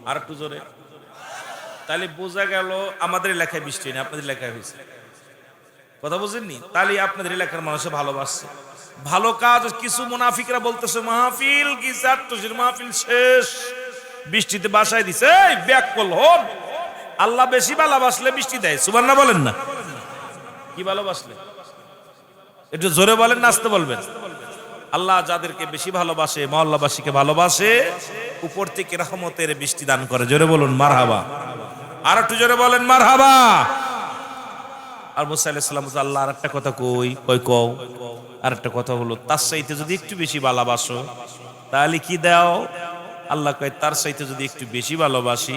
আর একটু জোরে। তাহলে বোঝা গেল আমাদের এলাকায় বৃষ্টি নেই, আপনাদের এলাকায় হয়েছে। কথা বুঝেননি? তাহলে আপনাদের এলাকার মানুষে ভালোবাসছে। ভালো কাজ কিছু মুনাফিকরা বলতেছে মাহফিল কি চারটুজির মাহফিল শেষ, বৃষ্টিতে বাসায় দিছে। ব্যাককল হন, আল্লাহ বেশি ভালোবাসলে বৃষ্টি দেয়। সুবহানাল্লাহ বলেন না? কি ভালোবাসলে? একটু জোরে বলেন, নাচতে বলবেন। আল্লাহ যাদেরকে বেশি ভালোবাসে, মহল্লাবাসীকে ভালোবাসে, উপর থেকে রহমতের বৃষ্টি দান করে। জোরে বলুন মারহাবা। আর একটু জোরে বলেন মারহাবা। আর মুসা আলাইহিস সালাম আল্লাহ আর একটা কথা কও। আর একটা কথা হলো, তার চাইতে যদি একটু বেশি ভালোবাসো তাহলে কি দাও? আল্লাহ কয় তার চাইতে যদি একটু বেশি ভালোবাসি,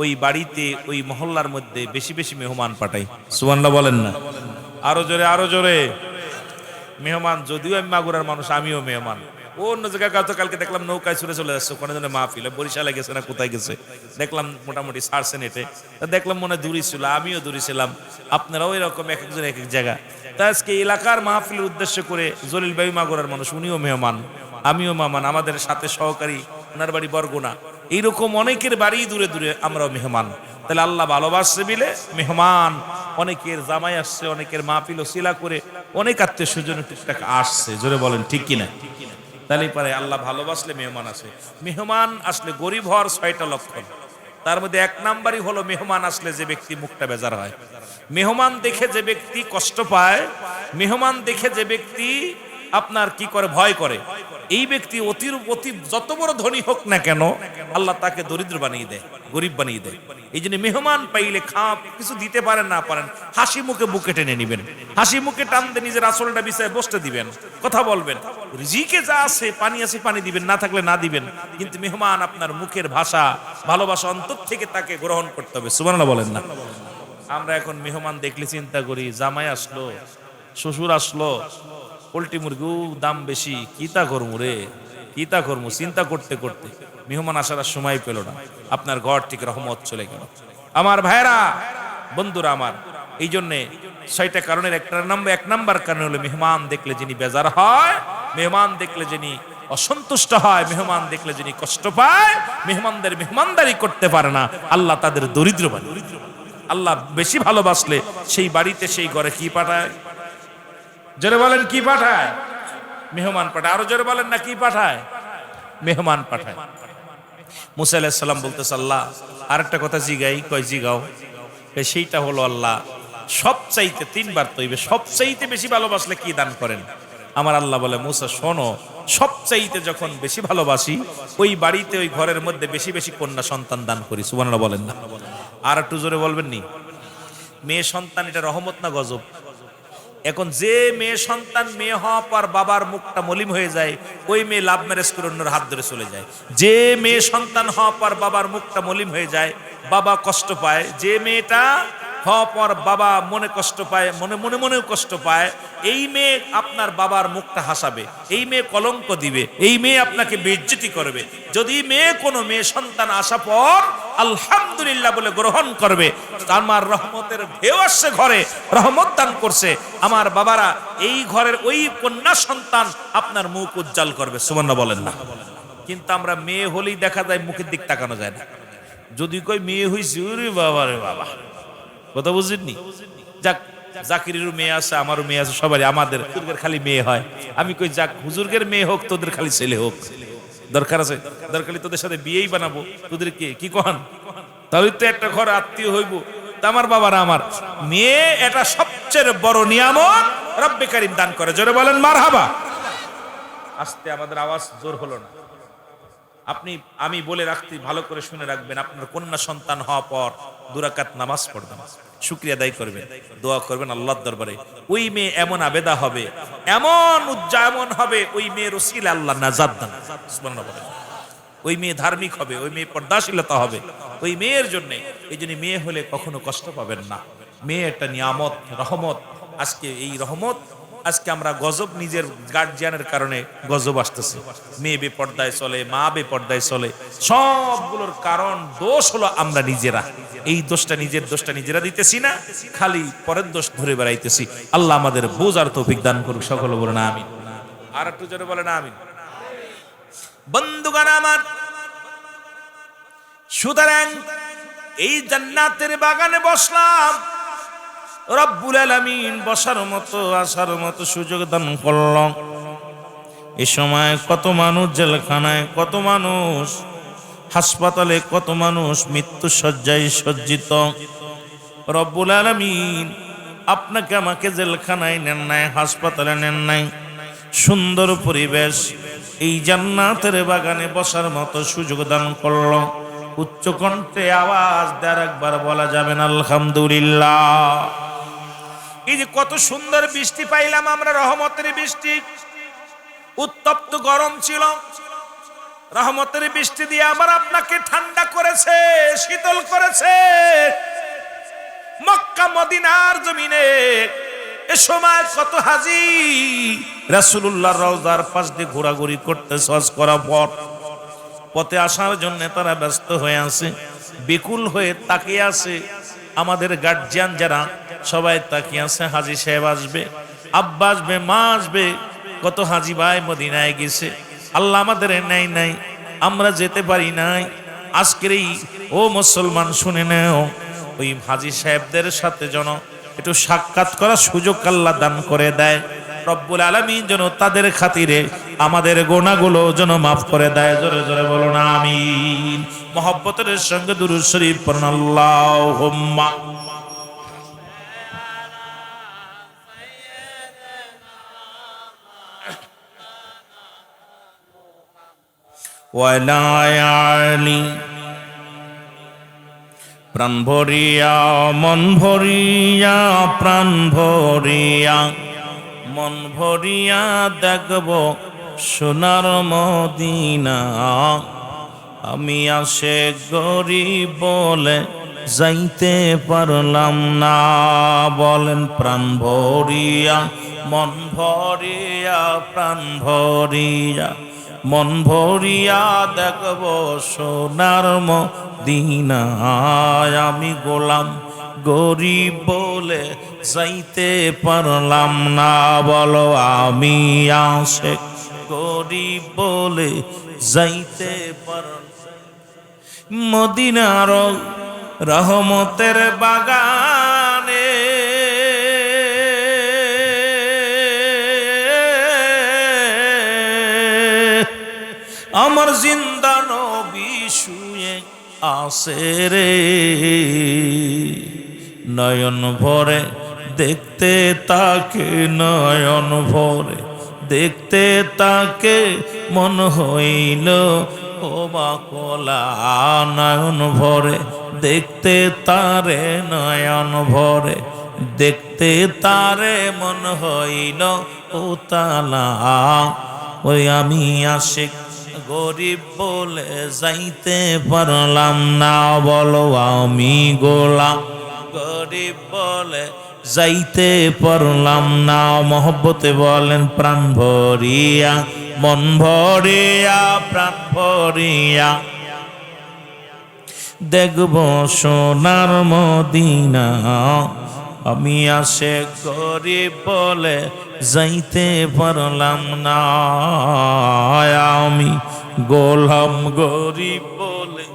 ওই বাড়িতে ওই মহল্লার মধ্যে বেশি বেশি মেহমান পাঠাই। সুবহানাল্লাহ বলেন না? আরো জোরে, আরো জোরে। মেহমান, যদিও আমি মাগুরার মানুষ, আমিও মেহমান। ও অন্য জায়গায় কালকে দেখলাম নৌকায় চলে যাচ্ছে, ওখানে যেন মাহফিল, বরিশালে গেছে না কোথায় গেছে দেখলাম, মোটামুটি সারছে নেটে। দেখলাম মনে দূরই ছিল, আমিও দূরে ছিলাম, আপনারাও এরকম এক একজন এক এক জায়গা। তা আজকে এলাকার মাহফিলের উদ্দেশ্য করে জলিল ভাই মাগুরার মানুষ, উনিও মেহমান, আমিও মেহমান, আমাদের সাথে সহকারী ওনার বাড়ি বরগুনা, এইরকম অনেকের বাড়ি দূরে দূরে আমরাও মেহমান। তাহলে আল্লাহ ভালোবাসছে বিলে মেহমান, অনেকের জামাই আসছে, অনেকের মাহফিল ওসিলা করে অনেক আত্মীয় স্বজন টুকটাক আসছে। জোরে বলেন ঠিক কিনা? তাহলে পারে আল্লাহ ভালোবাসলে মেহমান আসে। মেহমান আসলে গরিব হওয়ার 6টা লক্ষণ, তার মধ্যে 1 নাম্বারই হলো মেহমান আসলে যে ব্যক্তি মুখটা বেজার হয়, মেহমান দেখে যে ব্যক্তি কষ্ট পায়, মেহমান দেখে যে ব্যক্তি আপনার কি করে, ভয় করে, এই ব্যক্তি অতি যত বড় ধনী হোক না কেন আল্লাহ তাকে দরিদ্র বানিয়ে দেয়, গরিব বানিয়ে দেয়। এই জন্য মেহমান পাইলে কিছু দিতে পারেন না পারেন, হাসি মুখে বুকে টেনে নিবেন, হাসি মুখে টানতে নিজের আসলটা বিছায় বসতে দিবেন, কথা বলবেন। রিজিকে যা আছে, পানি আছে পানি দিবেন, না থাকলে না দিবেন। কিন্তু মেহমান আপনার মুখের ভাষা, ভালোবাসা অন্তর থেকে তাকে গ্রহণ করতে হবে। সুবহানাল্লাহ বলেন না? আমরা এখন মেহমান দেখলে চিন্তা করি, জামাই আসলো, শ্বশুর আসলো, পোল্ট্রি মুরগিও দাম বেশি, কিতা করমু রে, কিতা করমু, চিন্তা করতে করতে মেহমান আসার সময় পেল না, আপনার ঘর থেকে রহমত চলে গেল। আমার ভাইরা, বন্ধুরা আমার, এই জন্যে 6টা কারণের 1 নাম্বার কারণ হলো মেহমান দেখলে যিনি বেজার হয়, মেহমান দেখলে যিনি অসন্তুষ্ট হয়, মেহমান দেখলে যিনি কষ্ট পায়, মেহমানদের মেহমানদারি করতে পারে না, আল্লাহ তাদের দরিদ্র বানায়। আল্লাহ বেশি ভালোবাসলে সেই বাড়িতে, সেই ঘরে কি পাঠায়? জোরে বলেন কি পাঠায়? মেহমান পাঠায়। আরো জোরে বলেন না কি পাঠায়? মেহমান পাঠায়। মুসা আলাইহিস সালাম বলতেছে আল্লাহ আরেকটা কথা জিগাই, কয় জিগাও। সেইটা হলো আল্লাহ সবচাইতে 3 বার তৈবে সবচাইতে বেশি ভালোবাসলে কি দান করেন? আমার আল্লাহ বলে মুসা শোনো, সবচাইতে যখন বেশি ভালোবাসি ওই বাড়িতে ওই ঘরের মধ্যে বেশি বেশি কন্যা সন্তান দান করি। সুবহানাল্লাহ বলেন না? আর একটু জোরে বলবেন নি? মেয়ে সন্তান এটা রহমত না গজব? এখন যে মেয়ে সন্তান মেয়ে হওয়ার পর বাবার মুখটা মলিন হয়ে যায়, ওই মেয়ে লাভ ম্যারেজ করে অন্যের হাত ধরে চলে যায়। যে মেয়ে সন্তান হওয়ার পর বাবার মুখটা মলিন হয়ে যায়, বাবা কষ্ট পায়। যে মেয়েটা হওয়ার পর বাবা মনে কষ্ট পায়, মনে মনে মনেও কষ্ট পায়, এই মেয়ে আপনার বাবার মুখটা হাসাবে, এই মেয়ে কলঙ্ক দিবে, এই মেয়ে আপনাকে বেইজ্জতি করবে। যদি মেয়ে কোনো মেয়ে সন্তান আসা পর আলহামদুলিল্লাহ বলে গ্রহণ করবে, আমার রহমতের ঢেউ আসছে ঘরে, রহমত দান করছে আমার বাবারা, এই ঘরের ওই কন্যা সন্তান আপনার মুখ উজ্জ্বল করবে। সুবহানাল্লাহ বলেন না? কিন্তু আমরা মেয়ে হলেই দেখা যায় মুখের দিক তাকানো যায় না। যদি কই মেয়ে হইছে, ওরে বাবা রে বাবা, কথা বুঝিনি? যাক, জাকিরেরও মেয়ে আছে, আমারও মেয়ে আছে, সবারই। আমাদের হুজুরের খালি মেয়ে হয়। আমি কই যাক, হুজুরের মেয়ে হোক, তোদের খালি ছেলে হোক, দরকার আছে? দরকার তোদের সাথে বিয়েই বানাবো, তোদের কি কন? তাহলে তো একটা ঘর আত্মীয় হইব। তা আমার বাবারা, আমার মেয়ে এটা সবচেয়ে বড় নিয়ামত রব্বে কারীম দান করে। জোরে বলেন মারহাবা। আস্তে, আমাদের আওয়াজ জোর হলো না। আমি বলে রাখতে, ভালো করে শুনে রাখবেন, আপনার কন্যা সন্তান হওয়ার পর 2 রাকাত নামাজ পড়বেন, শুকরিয়া আদায় করবেন, দোয়া করবেন আল্লাহর দরবারে। ওই মেয়ে এমন আবেদা হবে, এমন উজ্জামন হবে, ওই মেয়ের ওসিলা আল্লাহ নাজাত দান। সুবহানাল্লাহ বলেন। ওই মেয়ে ধার্মিক হবে, ওই মেয়ে পর্দাশীলতা হবে ওই মেয়ের জন্য। এই জন্য মেয়ে হলে কখনো কষ্ট পাবেন না। মেয়ে একটা নিয়ামত, রহমত। আজকে এই রহমত, আজকে আমরা গজব, নিজের গার্জিয়ানের কারণে গজব আসতেছে। মেয়ে বেপর্দায় চলে, মা বেপর্দায় চলে, সবগুলোর কারণ দোষ হলো আমরা নিজেরা। এই দোষটা, নিজের দোষটা নিজেরা দিতেছি না, খালি পরের দোষ ধরে বেড়াইতেছি। আল্লাহ আমাদের বোঝার তৌফিক দান করুক। সকলে বলে না আমিন। আর একটু জোরে বলে না আমিন। বন্ধুগণ আমার, সুতরাং এই জান্নাতের বাগানে বসলাম, রব্বুল আলামিন বসার মতো, আসার মতো সুযোগ দান করল। এই সময় কত মানুষ জেলখানায়, কত মানুষ হাসপাতালে, কত মানুষ মৃত্যু শয্যায় সজ্জিত। রব্বুল আলামিন আপনাকে আমাকে জেলখানায় নেন নাই, হাসপাতালে নেন নাই, সুন্দর পরিবেশ এই জান্নাতের বাগানে বসার মতো সুযোগ দান করল। উচ্চ কণ্ঠে আওয়াজ দেওয়ার একবার বলা যাবে না আলহামদুলিল্লাহ। এই যে কত সুন্দর বৃষ্টি পাইলাম আমরা, রহমতের বৃষ্টি। উত্তপ্ত গরম ছিল, রহমতের বৃষ্টি দিয়ে আবার আপনাকে ঠান্ডা করেছে, শীতল করেছে। মক্কা মদিনার জমিনে এ সময় কত হাজী রাসূলুল্লাহর রওজার পাশ দিয়ে ঘোরাঘুরি করতেছে। হজ করার পর পথে আসার জন্য তারা ব্যস্ত হয়ে আছে, বিকুল হয়ে তাকিয়ে আছে। আমাদের গার্জিয়ান যারা সবাই তাকিয়ে আছে, হাজী সাহেব আসবে, আব্বা আসবে, মা আসবে। কত হাজী ভাই মদিনায় গেছে, আল্লাহ আমাদের নেই নাই, আমরা যেতে পারি নাই। আজকের এই ও মুসলমান শুনে নেও, ওই হাজী সাহেবদের সাথে যেন একটু সাক্ষাৎ করার সুযোগ আল্লাহ দান করে দেয়। রব্বুল আলামিন যেন তাদের খাতিরে আমাদের গুনাহগুলো যেন মাফ করে দেয়। জোরে জোরে বলো না আমিন। মুহাব্বতের সঙ্গে দুরূদ শরীফ পড়ুন আল্লাহুম্মা। ওয়ালা আলি। প্রাণ ভরিয়া, মন ভরিয়া, প্রাণ ভরিয়া, মন ভরিয়া দেখব সোনার মদিনা। আমি আসে গরিব বলে যাইতে পারলাম না। বলেন প্রাণ ভরিয়া, মন ভরিয়া, প্রাণ ভরিয়া, মন ভরিয়া দেখব সোনার মদিনা। আমি গোলাম গরিব বলে যাইতে পারলাম না। বলো আমি আশিক গরিব বলে যাইতে পারলাম মদিনার রহমতের বাগানে। আমার জিন্দা নবী শুয়ে আছে রে, নয়ন ভরে দেখতে তাকে, নয়ন ভরে দেখতে তাকে মন হইল ও মা কলা নয়ন ভরে, দেখতে তারে নয়ন ভরে, দেখতে তারে মন হইল ও তালা। ওই আমি আশিক গরিব বলে যাইতে পারলাম না, বলো আমি গোলাম গরিব বলে যাইতে পারলাম না। মহব্বতে বলেন প্রাণ ভরিয়া মন ভরিয়া প্রাণ ভরিয়া দেখব সোনার মদিনা। আমি আসে গরিব বলে যাইতে পারলাম না, আমি গোলাম গরিব বলে।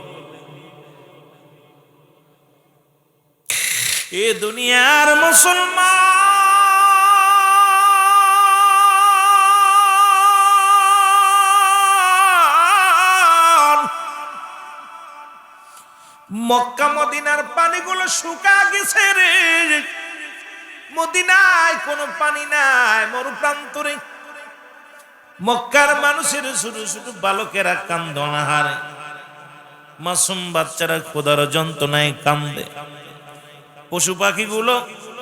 এ দুনিয়ার মুসলমান, মক্কা মদিনার পানিগুলো শুকা গেছে রে। মদিনায় কোনো পানি নাই, মরুপ্রান্তরে। মক্কার মানুষের ছোট ছোট বালকেরা কান্দনা হারে, মাসুম বাচ্চারা খোদার যন্ত্রণায় কান্দে, পশু পাখিগুলো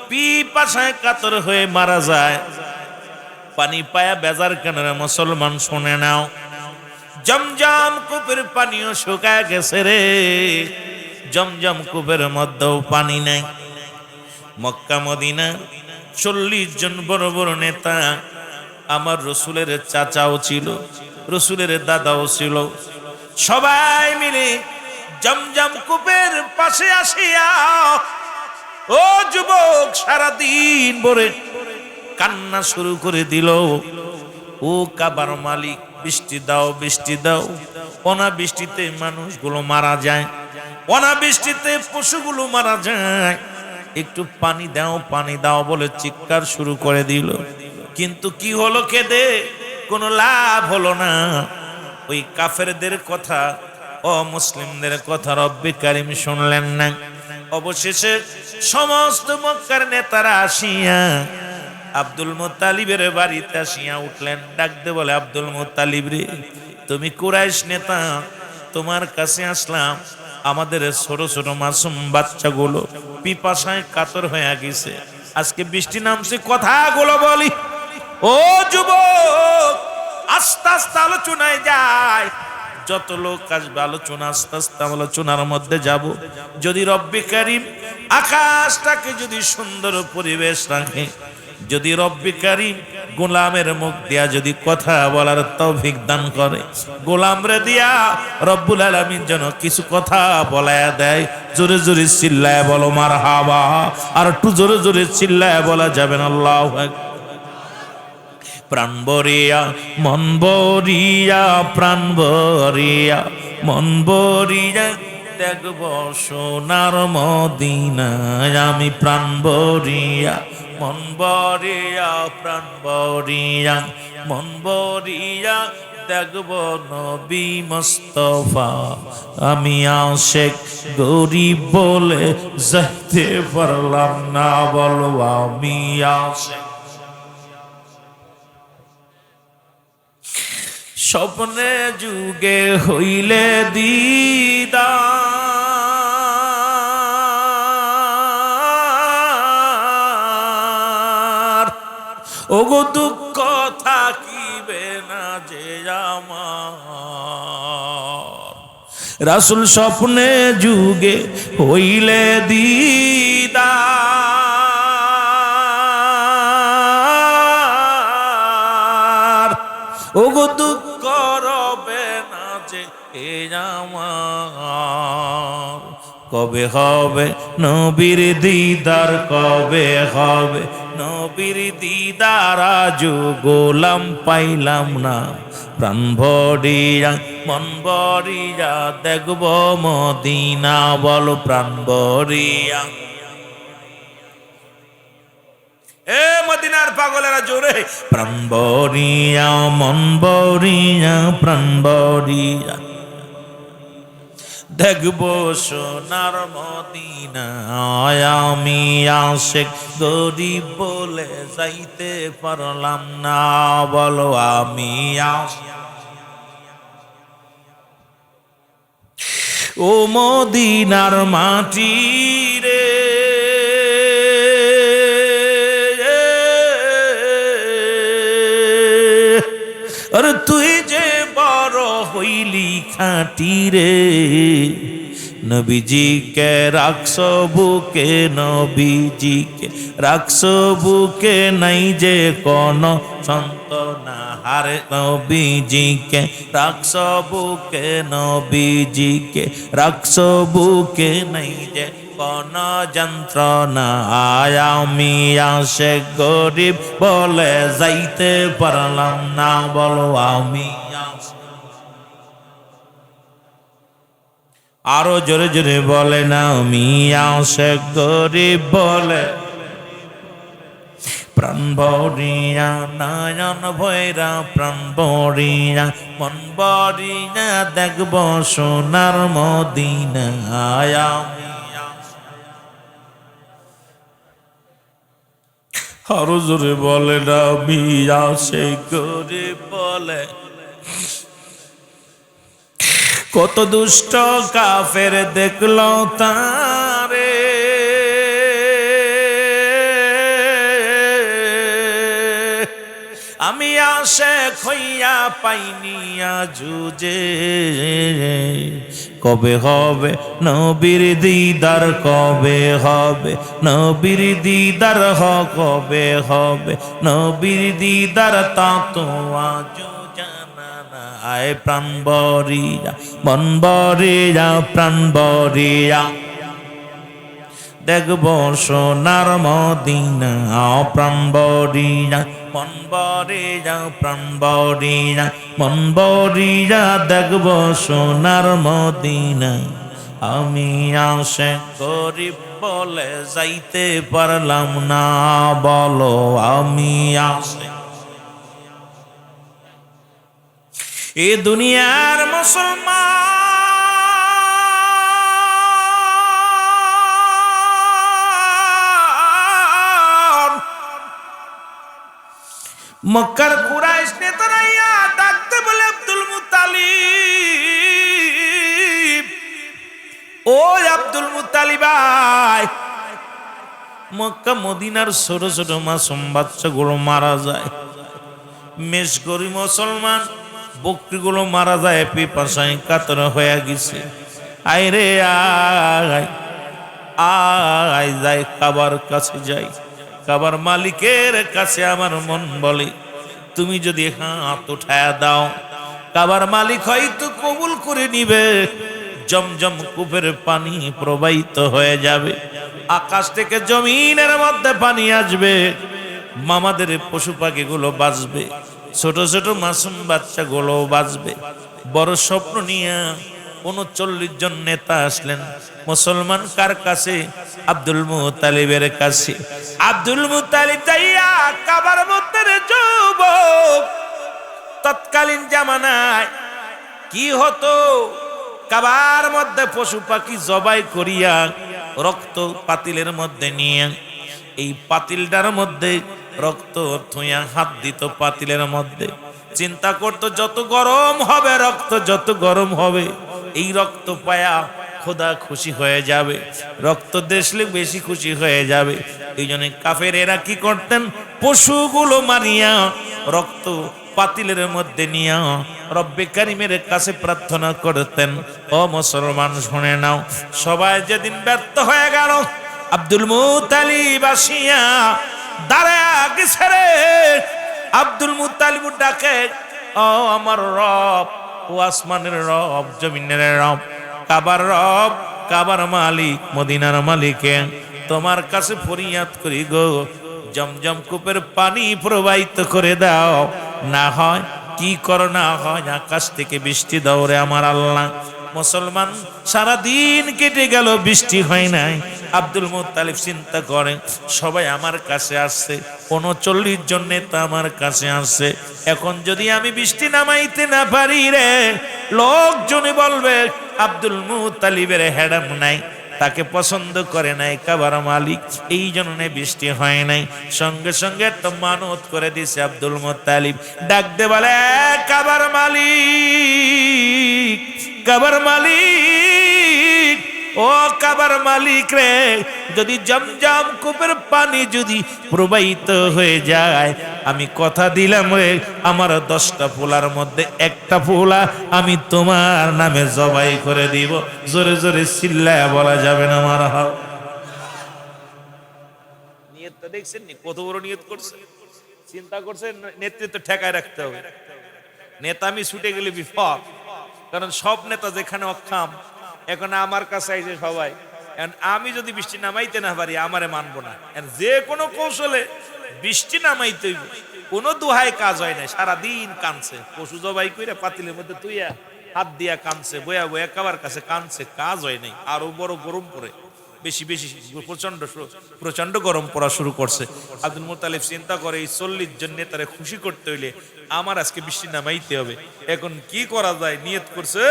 পিপাসায় কাতর হয়ে মারা যায়। পানি পায়া বেজার কেনারে মুসলমান শুনে নাও, জমজম কূপের পানিও শুকায় গেছে রে। জমজম কূপের মধ্যেও পানি নাই। মক্কা মদিনা 40 জন বড় বড় নেতা, আমার রসুলের চাচাও ছিল, রসুলের দাদাও ছিল, সবাই মিলে জমজম কূপের পাশে আসিয়া ও যুবক সারাদিন ভরে কান্না শুরু করে দিল। ও কাবার মালিক, বৃষ্টি দাও বৃষ্টি দাও। অনাবৃষ্টিতে মানুষগুলো মারা যায়, অনাবৃষ্টিতে পশুগুলো মারা যায়, একটু পানি দাও পানি দাও বলে চিৎকার শুরু করে দিল। কিন্তু কি হলো, কেঁদে কোনো লাভ হলো না। ওই কাফেরদের কথা, অমুসলিমদের কথা রব্বে কারিম শুনলেন না। অবশেষে সমস্ত মক্কার নেতারা আসিয়া আব্দুল মুত্তালিবের বাড়িতে আসিয়া উঠলেন। ডাকতে বলে, আব্দুল মুত্তালিব রে, তুমি কুরাইশ নেতা, তোমার কাছে আসলাম। আমাদের ছোট ছোট মাসুম বাচ্চাগুলো পিপাসায় কাতর হয়ে গেছে, আজকে বৃষ্টি নামছে, কথাগুলো বলি। ও যুবক, আস্তে আস্তে আলোচনায় যায়। যত লোক আসবে আলোচনা আস্তে আস্তে আলোচনার মধ্যে যাব। যদি রব্বে কারিম আকাশটাকে যদি সুন্দর পরিবেশ রাখে, যদি রব্বে কারিম গোলামের মুখ দিয়া যদি কথা বলার তৌফিক দান করে, গোলামরে দিয়া রব্বুল আলামিন যেন কিছু কথা বলায়া দেয়। জোরে জোরে চিল্লায় বলো মারহাবা। আর একটু জোরে জোরে চিল্লায় বলা যাবেন আল্লাহু আকবার। প্রাণ ভরিয়া মন ভরিয়া প্রাণ ভরিয়া মন ভরিয়া দেখব সোনার মদিনা। আমি প্রাণ ভরিয়া মন ভরিয়া প্রাণ ভরিয়া মন ভরিয়া দেখব নবী মুস্তাফা। আমি আশিক গরিব বলে যাইতে পারলাম না, বলো আমি আশিক। স্বপ্নে যুগে হইলে দিদার, ওগো দুঃখ থাকিবে না যে আমার। রাসূল স্বপ্নে যুগে হইলে দিদার, ওগো দুঃখ করবে না যে আমার। কবে হবে নবীর দিদার, কবে হবে নবীর দিদার, আজ গোলাম পাইলাম না। প্রাণ ভরিয়া মন ভরিয়া দেখব মদিনা, বলো প্রাণ ভরিয়া। এ মদিনার পাগলেরা জোরে প্রাণ ভরিয়া মন ভরিয়া প্রাণ ভরিয়া দেখবো সোনার মদিনা আমি আশেক গরিব বলে যাইতে পারলাম না বলো আমি ও মদিনার মাটি রে আর তুই যে বড় হইলি খাঁটি রে নবীজিকে রাখছো বুকে নবীজিকে রাখছো বুকে নাই যে কোন সন্তনা হারে নবীজিকে রাখছো বুকে নবীজিকে রাখছো বুকে নাই যে কোন যন্ত্রণা আমি আসে গরিব বলে যাইতে পারলাম না বলো আমি আরো জোরে জোরে বলে না আমি আসে গরিব বলে প্রাণ ভরিয়া নয়ন ভৈরা প্রাণ ভরিয়া মন ভরিয়া দেখব সোনার মদিনা আমি আরো জোরে বলে না আমি আসে গরিব বলে কত দুষ্ট কাফের দেখলো তারে আমি আসে খইয়া পাইনি আজুজে কবে হবে নবীর দিদার কবে হবে নবীর দিদার কবে হবে নবীর দিদার তা তো আজু আয় প্রাণ বরিয়া মন বরিয়া প্রাণ বরিয়া দেখব সোনার মদিনা প্রাণ বরিয়া মন বরিয়া প্রাণ বরিয়া মন বরিয়া দেখব সোনার মদিনা আমি আসে গরিব বলে যাইতে পারলাম না বলো আমি আসে এ দুনিয়ার মুসলমান মক্কার কুরাইশ নেতারাইয়া ডাকতে বলে আব্দুল মুত্তালিব ও আব্দুল মুত্তালিব ভাই মক্কা মদিনার ছোট ছোট মাসুম বাচ্চাগুলো মারা যায় মেষ গরি মুসলমান বকরিগুলো মারা যায় পিপাসায় কাতর হয়ে গেছে আয় রে আয় আয় যাই কাবার কাছে যাই কাবার মালিকের কাছে আমার মন বলে তুমি যদি হাত উঠায়া দাও কাবার মালিক হয়তো কবুল করে নিবে জমজম কূপের পানি প্রবাহিত হয়ে যাবে আকাশ থেকে জমিনের মধ্যে পানি আসবে মামাদের পশু পাখিগুলো বাঁচবে ছোট ছোট মাসুম বাচ্চাগুলো বাঁচবে বড় স্বপ্ন নিয়ে ৩৯ জন নেতা আসলেন মুসলমান কার কাছে আব্দুল মুত্তালিবের কাছে আব্দুল মুত্তালিব যাইয়া কাবার মধ্যে যুবক তৎকালীন জামানায় কি হতো কাবার মধ্যে পশু পাখি জবাই করিয়া রক্ত পাতিলের মধ্যে নিয়ে এই পাতিলটার মধ্যে রক্ত থুইয়া হাত দিত পাতিলের মধ্যে চিন্তা করতো যত গরম হবে রক্ত যত গরম হবে এই রক্ত পায়া খোদা খুশি হয়ে যাবে রক্ত দেখলে বেশি খুশি হয়ে যাবে এই জন্য কাফের এরা কি করতেন পশুগুলো মারিয়া রক্ত পাতিলের মধ্যে নিয়ে রব্বে কারিমের কাছে প্রার্থনা করতেন ও মুসলমান শুনে নাও সবাই যেদিন ব্যর্থ হয়ে গেল আব্দুল মুত্তালিব আসিয়া দাঁড়ায়া গেছে রে আব্দুল মুত্তালিব ডাকে ও আমার রব ও আসমানের রব জমিনের রব কাবার মালিক মদিনার মালিকে তোমার কাছে ফরিয়াদ করি গো জমজম কূপের পানি প্রবাহিত করে দাও না হয় কি করো না হয় আকাশ থেকে বৃষ্টি দাও রে আমার আল্লাহ মুসলমান সারা দিন কেটে গেল বৃষ্টি হয় নাই আব্দুল মুত্তালিব চিন্তা করেন সবাই আমার কাছে আসছে, 39 জন নেতা আমার কাছে আসছে, এখন যদি আমি বৃষ্টি নামাইতে না পারি রে, লোকজনে বলবে আব্দুল মুত্তালিবের হেডাম নাই, তাকে পছন্দ করে নাই কাবার মালিক, এই জন্য বৃষ্টি হয় নাই। সঙ্গে সঙ্গে একটা মানত করে দিছে আব্দুল মুত্তালিব, ডাক দে বলে কাবার মালিক, কাবার মালিক, ও কাবার মালিক রে, যদি জমজম কূপের পানি যদি প্রবাহিত হয়ে যায়, আমি কথা দিলাম রে, আমার 10টা পোলার মধ্যে একটা পোলা আমি তোমার নামে জবাই করে দিব। জোরে জোরে চিল্লায়া বলা যাবে না মারহাবা। নিয়তটা দেখছেন নি, কত বড় নিয়ত করছে, চিন্তা করছে নেতৃত্ব ঠেকায় রাখতে হবে। নেতা আমি ছুটে গেলে বিপদ, কারণ সব নেতা যেখানে অক্ষম, এখন আমার কাছে আইছে সবাই, আমি যদি বৃষ্টি নামাইতে না পারি আমারে মানবো না, যে কোনো কৌশলে বৃষ্টি নামাইতে হইব। কোনো দোহায় কাজ হয় না, সারাদিন কানছে, পশু জবাই কইরা পাতিলের মধ্যে তুইয়া হাত দিয়া কানছে, বয়া বয়া কাবার কাছে কানছে, কাজ হয় নাই। আরো বড় গরম পড়ে, বেশি বেশি প্রচন্ড গরম পড়া শুরু করছে। আব্দুল মুত্তালিব চিন্তা করে এই 40 জন নেতারে খুশি করতে হইলে আমার আজকে বৃষ্টি নামাইতে হবে। এখন কি করা যায়, নিয়ত করছে,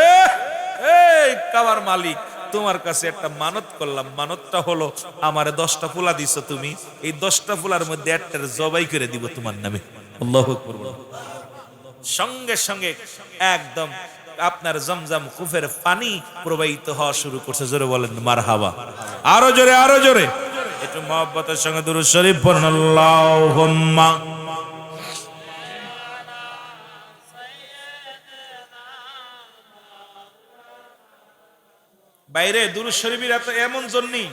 এই কাবার মালিক, তোমার কাছে একটা মানত করলাম, মানতটা হলো আমার 10টা পোলা দিছো তুমি, এই 10টা পোলার মধ্যে একটার জবাই করে দিব তোমার নামে। আল্লাহু আকবার। সঙ্গে সঙ্গে একদম আপনার জমজম কূপের পানি প্রবাহিত হওয়া শুরু করছে। জোরে বলেন মারহাবা, আরো জোরে, আরো জোরে, একটু মহব্বতের সঙ্গে দুরূদ শরীফ পড়ুন। আল্লাহুম্মা বাইরে দুরূদ শরীফের এমন জন্যই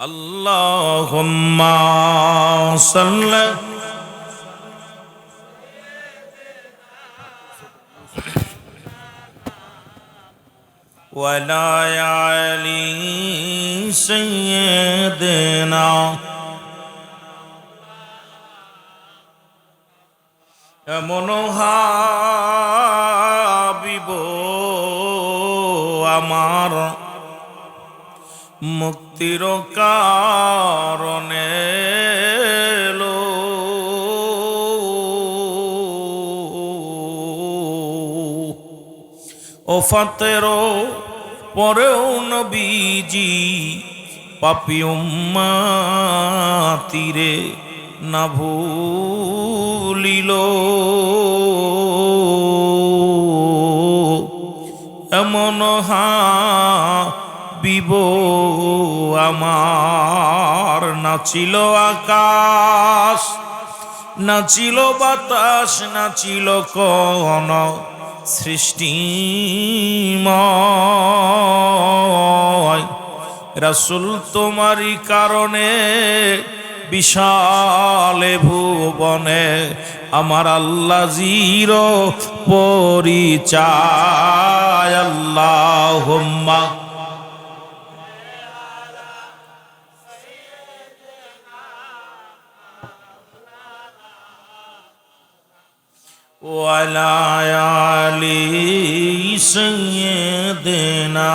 আল্লাহুম্মা সাল্লি ওয়ালা আলি সাইয়্যিদিনা এমন হাবিব আমার মুক্তির কারণে লো, ওফাতেরও পরেও নবীজি পাপী উম্মতিরে না ভুলিল, এমন হাবিব আমার, নাচিল আকাশ, নাচিল বাতাস, নাচিল কোন সৃষ্টিময়, রাসূল তোমারই কারণে বিশালে ভুবনে আমার আল্লাহ জির পরিচয়। আল্লাহুম্মা ওয়ালা আলি সাইয়্যিদিনা।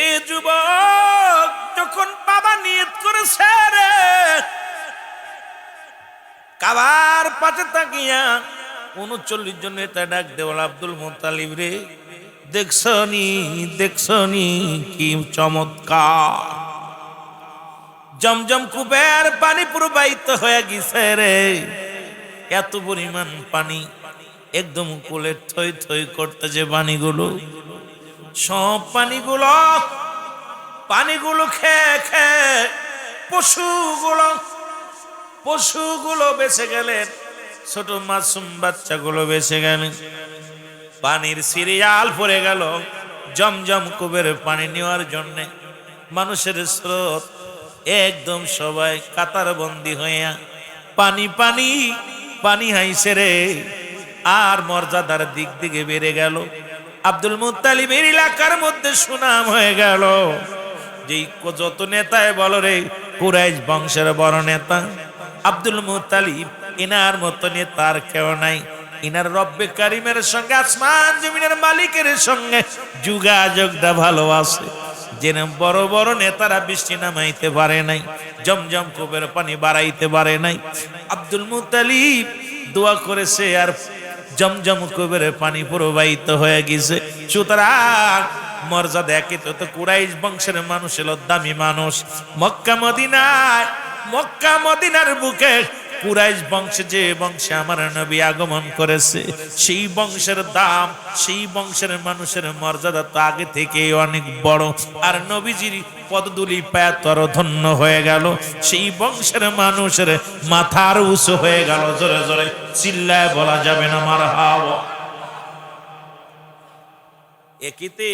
এ যুবক যখন বাবা নিয়ত করেছে রে, কাবার পাশে তাকিয়া 39 জন নেতা ডাক দেওয়াল, আব্দুল মুত্তালিব রে, দেখছনি দেখছনি কি চমৎকার, জমজম কূপের পানি প্রবাহিত হয়ে গেছে রে, এত পরিমাণ পানি, একদম কোলে থই থই করতে যে পানিগুলো, সব পানিগুলো খেয়ে খেয়ে পশুগুলো বেঁচে গেলেন, ছোট মাসুম বাচ্চাগুলো বেঁচে গেলেন। পানির সিরিয়াল পড়ে গেল জমজম কূপের পানি নেওয়ার জন্য। মানুষের স্রোত, একদম সবাই কাতার বন্দী হইয়া পানি পানি পানি হাইছে রে, আর মর্যাদার দিক দিকে বেড়ে গেল। আব্দুল মুত্তালিবের এলাকার মধ্যে সুনাম হয়ে গেল, যেই যত নেতায় বলো রে, কুরাইশ বংশের বড় নেতা আব্দুল মুত্তালিব, ইনার মতো নেতা আর কেউ নাই। ইনার রব্বে কারিমের সঙ্গে, আসমান জমিনের মালিকের সঙ্গে যোগাযোগটা ভালো আছে। যেন বড় বড় নেতারা বৃষ্টি নামাইতে পারে নাই, জমজম কূপের পানি বাড়াইতে পারে নাই, আব্দুল মুত্তালিব দোয়া করেছে আর জমজম কূপের পানি প্রবাহিত হয়ে গেছে। সুতরাং মর্যাদা একই তো কুরাইশ বংশের মানুষ এলো দামি মানুষ। মক্কা মদিনার বুকে কুরাইশ বংশে, যে বংশে আমার নবী আগমন করেছে, সেই বংশের দাম, সেই বংশের মানুষের মর্যাদা তো আগে থেকে অনেক বড়। আর নবীজির পদধূলি পায় তর ধন্য হয়ে গেল, সেই বংশের মানুষের মাথার উঁচু হয়ে গেল। জোরে জোরে চিল্লায় বলা যাবে না মারহাবা। একিতে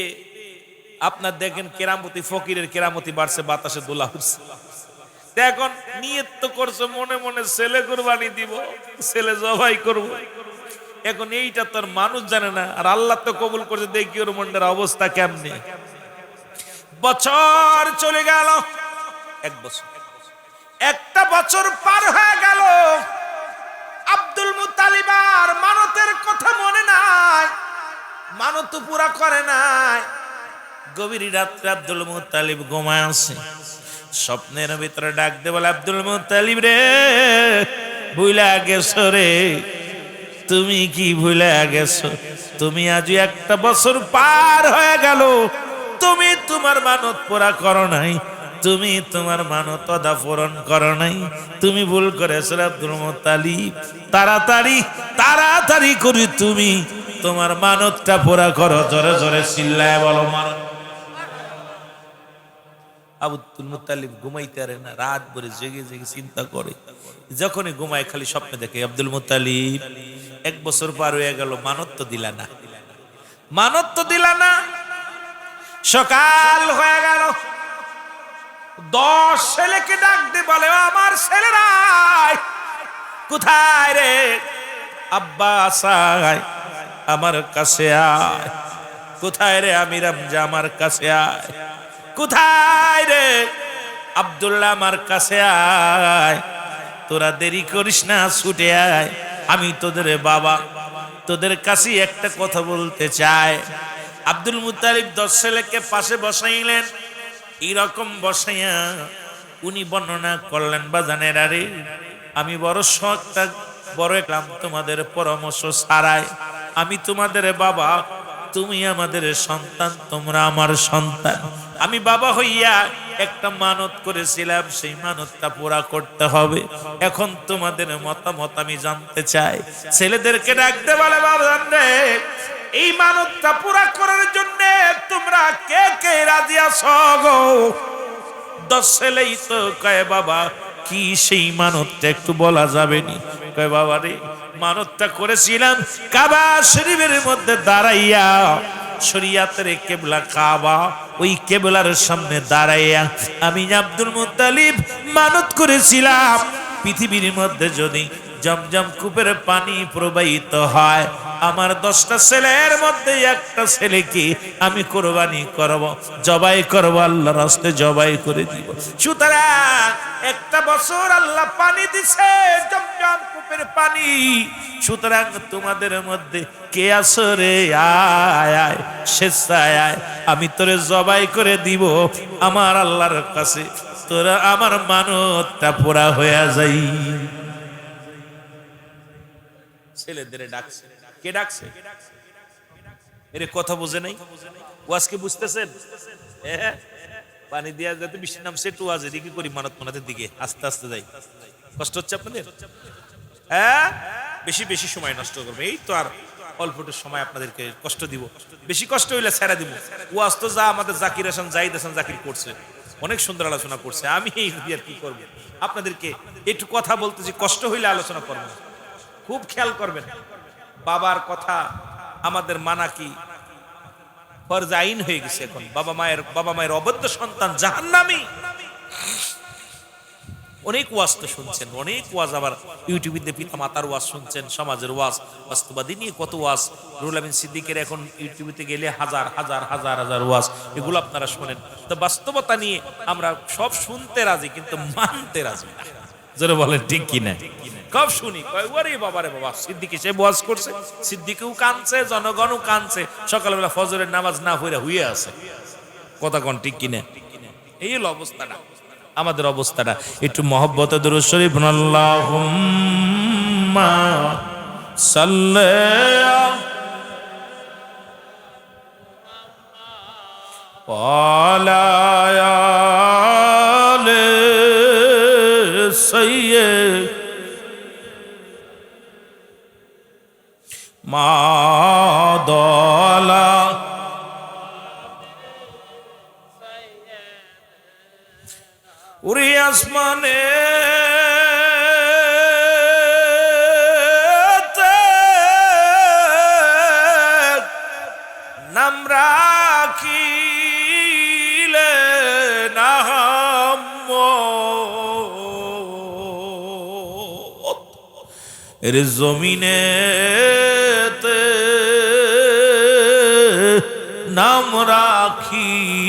আপনার দেখেন কেরামতি, ফকিরের কেরামতি বাড়ছে, বাতাসে দোলা উঠছে। এখন নিয়ত তো করছো মনে মনে ছেলে কুরবানি দিব, ছেলে জবাই করব। এখন এইটা তোর মানুষ জানে না, আর আল্লাহ তো কবুল করছে। দেখি ওর মনের অবস্থা কেমনে। বছর চলে গেল, এক বছর, একটা বছর পার হয়ে গেল। আব্দুল মুত্তালিব আর মানতের কথা মনে নাই, মানত পুরা করে নাই। গভীর রাত্রে আব্দুল মুত্তালিব ঘুমায় আছে, স্বপ্নের ভিতরে ডাক দে বলে, আব্দুল মুত্তালিব রে, ভুলা গেছো রে, তুমি কি ভুলা গেছো? তুমি আজ একটা বছর পার হয়ে গেল, তুমি তোমার মানত পুরা করো নাই, তুমি তোমার মানত অদা পূরণ করো নাই, তুমি ভুল করেছো আব্দুল মুত্তালিব। তাড়াতাড়ি তাড়াতাড়ি করে তুমি তোমার মানতটা পুরা করো। জোরে জোরে চিল্লায় বলো মানত। আব্দুল মুত্তালিব ঘুমাইতে পারে না, রাত ভরে জেগে জেগে চিন্তা করে। যখনই ঘুমায় খালি স্বপ্নে দেখে আব্দুল মুত্তালিব এক বছর পার হয়ে গেল, মানত তো দিলা না, মানত তো দিলা না। সকাল হয়ে গেল, 10 ছেলেকে ডাক দিয়ে বলে, আমার ছেলেরা কোথায় রে? আব্বা আয়, আমার কাছে আয়। কোথায় রে আমির হামজা? আমার কাছে আয়। কোথায় রে আব্দুল্লাহ? আমার কাছে আয়। তোরা দেরি করিস না, ছুটে আয়, আমি তোদের বাবা, তোদের কাছে একটা কথা বলতে চাই। আব্দুল মুত্তালিব 10 ছেলেকে পাশে বসাইলেন। এইরকম বসাইয়া উনি বর্ণনা করলেন, বাজানের আরে আমি বড় শখটা বড় একলাম তোমাদের পরামর্শ ছাড়াই। আমি তোমাদের বাবা, তুমি আমাদের সন্তান, তোমরা আমার সন্তান। আমি বাবা হইয়া একটা মানত করেছিলাম, সেই মানতটা পুরা করতে হবে। এখন তোমাদের মতামত আমি জানতে চাই। ছেলেদেরকে ডাকতে বলে, বাবা রে, এই মানতটা পুরা করার জন্য তোমরা কে কে রাজি আছো গো? 10 ছেলেই তো কয়, বাবা কি সেই মানতটা একটু বলা যাবে নি? কয়, বাবা রে, মানতটা করেছিলাম কাবা শরীফের মধ্যে দাঁড়াইয়া, শরিয়াতের কেবলা কাবা, ওই কেবলার সামনে দাঁড়াইয়া আমি আব্দুল মুত্তালিব মানত করেছিলাম, পৃথিবীর মধ্যে যদি জমজম কূপের পানি প্রবাহিত হয়, আমার 10টা ছেলের মধ্যে একটা ছেলেকে আমি কোরবানি করব, জবাই করব, আল্লাহর রাস্তে জবাই করে দিব। সুতরাং একটা বছর আল্লাহ পানি দিছে, জমজম কূপের পানি। সুতরাং তোমাদের মধ্যে কে আছো রে? আয় আয়, স্বেচ্ছায় আয়, আমি তোরে জবাই করে দিব আমার আল্লাহর কাছে, তোরা আমার মানতটা পুরা হয়ে যাই। ছেলেদের ডাকছে। কে ডাকছে? এর কথা বুঝে নাই, ওয়াজকে বুঝতেছেন? পানি দিয়া যাতে বৃষ্টির নামছে, একটু ওয়াজ এদিকে করি, মানত মানাতের দিকে আস্তে আস্তে যাই। কষ্ট হচ্ছে আপনাদের? হ্যাঁ, বেশি বেশি সময় নষ্ট করবে। এই তো আর অল্পটুকু সময় আপনাদেরকে কষ্ট দিব, বেশি কষ্ট হইলে ছেড়ে দিব। ওয়াজ তো যা আমাদের জাকির হাসান, জাহিদ হাসান জাকির করছে, অনেক সুন্দর আলোচনা করছে। আমি এই আর কি করবো, আপনাদেরকে একটু কথা বলতেছি, কষ্ট হইলে আলোচনা করবো। খুব খেয়াল করবেন, বাবার কথা আমাদের মানা কি ফরজ আইন হয়ে গেছে। এখন বাবা মায়ের অবৈধ সন্তান জাহান্নামী। অনেক ওয়াজ তো শুনছেন, অনেক ওয়াজ, আবার ইউটিউবে পিতা মাতার ওয়াজ শুনছেন, সমাজের ওয়াজ, বাস্তবাদী নিয়ে কত ওয়াজ। রুহুল আমিন সিদ্দিকের এখন ইউটিউবে গেলে হাজার হাজার হাজার হাজার ওয়াজ, এগুলো আপনারা শোনেন। তো বাস্তবতা নিয়ে আমরা সব শুনতে রাজি, কিন্তু মানতে রাজি না। যারা বলেন ঠিক কিনা? কব শুনি কয় ওরে বাবা রে বাবা, সিদ্দিকি সে ওয়াজ করছে, সিদ্দিকেও কানছে, জনগণও কানছে, সকালবেলা ফজরের নামাজ না পড়ে হুইয়ে আছে। কথা কোন ঠিক কিনা? এই হলো অবস্থাটা, আমাদের অবস্থাটা। একটু মহব্বতে দুরূদ শরীফ আল্লাহুম্মা সাল্লি আলা আলি সাইয়্যিদ মাদালা উরি আসমানে নাম রাখিলে নাম এর জমিনে নাম রাখিলেন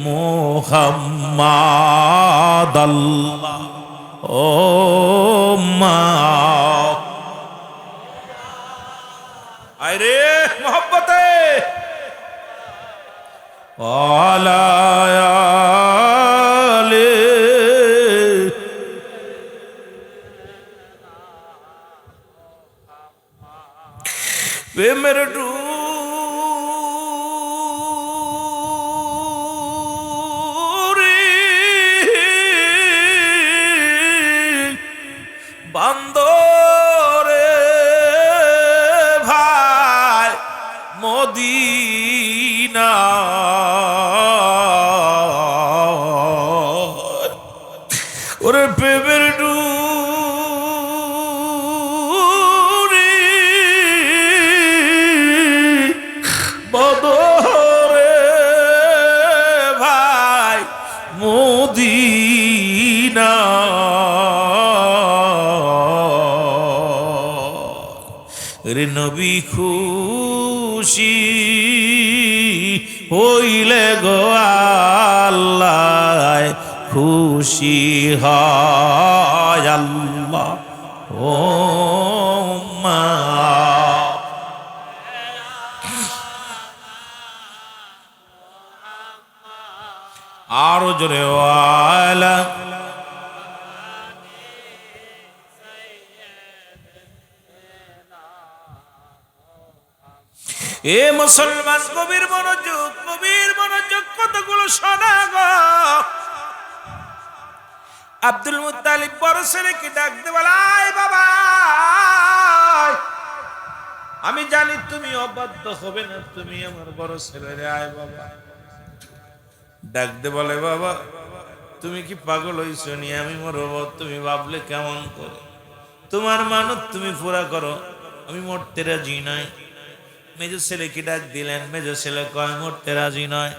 মুহাম্মাদ আল্লাহ ও মা। আরে মোহব্বতে আলা আলি প্রেমের বান্দরে ভাই মদিনা ওরে প্রেমের ডুরি বদরে ভাই মদিনা রে নবী খুশি হইলে গো আল্লাহ খুশি হয় আল্লাহ ও মা। আরো জোরে ওয়ালা এ মুসলমান কবির মনোযোগ, কবির মনোযোগ, কতগুলো শোনা গো। আব্দুল মুত্তালিব বড় ছেলেকে ডাক দিয়ে বলে আয় বাবা, আমি জানি তুমি অবাধ্য হবে না, তুমি আমার বড় ছেলে রে, আয় বাবা। ডাক দিয়ে বলে বাবা তুমি কি পাগল হইছো নি? আমি মরব তুমি ভাবলে কেমন করে? তোমার মানত তুমি পুরা করো, আমি মরতে রাজি নাই। মেজো ছেলেকে ডাক দিলেন, মেজো ছেলে কয় মরতে রাজি নয়।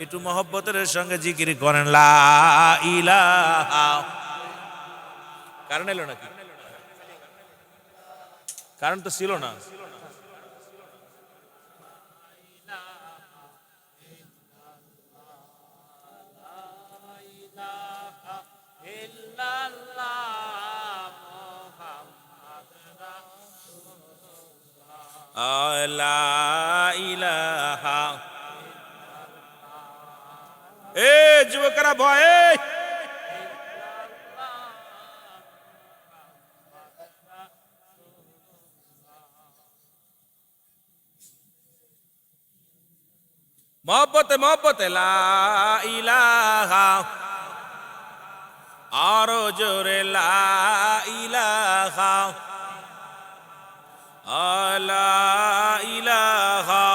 একটু মহব্বতের সঙ্গে জিকির করেন লা ইলাহা। কারণ এলো নাকি? কারণ তো ছিল না। লা ইলাহা। এ যুবকেরা ভয়ে মহব্বতে মহব্বতে লা ইলাহা। আরো জোরে লা ইলাহা। লা ইলাহা।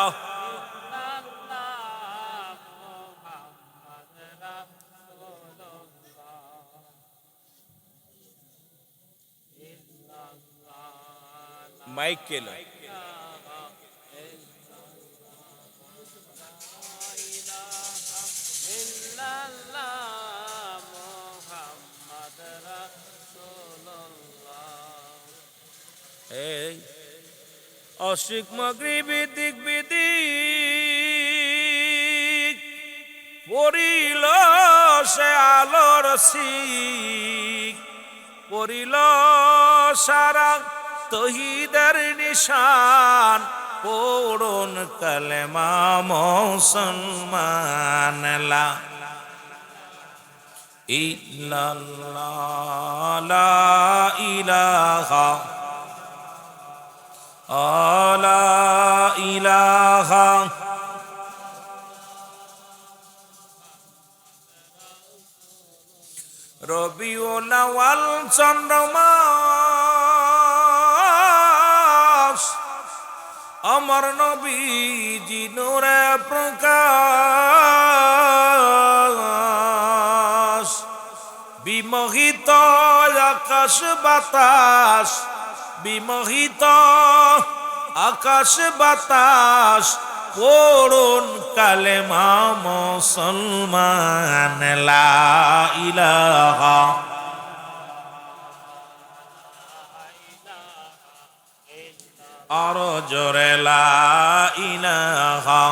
মাইক কেলো এই অশিক মাগরিবি দিক বিদিক পড়িল সে আলোর শিখ, পড়িল সারা তহিদের নিশান, পড়ুন কালেমা মুসলমান। লা ইল্লাল্লাহ লা ইলাহা লা ইলাহা রবিউল আউয়াল চন্দ্রমাস, আমার নবীজি নূরে প্রকাশ, বিমোহিত আকাশ বাতাস, বিমোহিত আকাশ বাতাস, পড়ুন কালেমা মুসলমান। লা ইলাহা আরো জোরে লা ইলাহা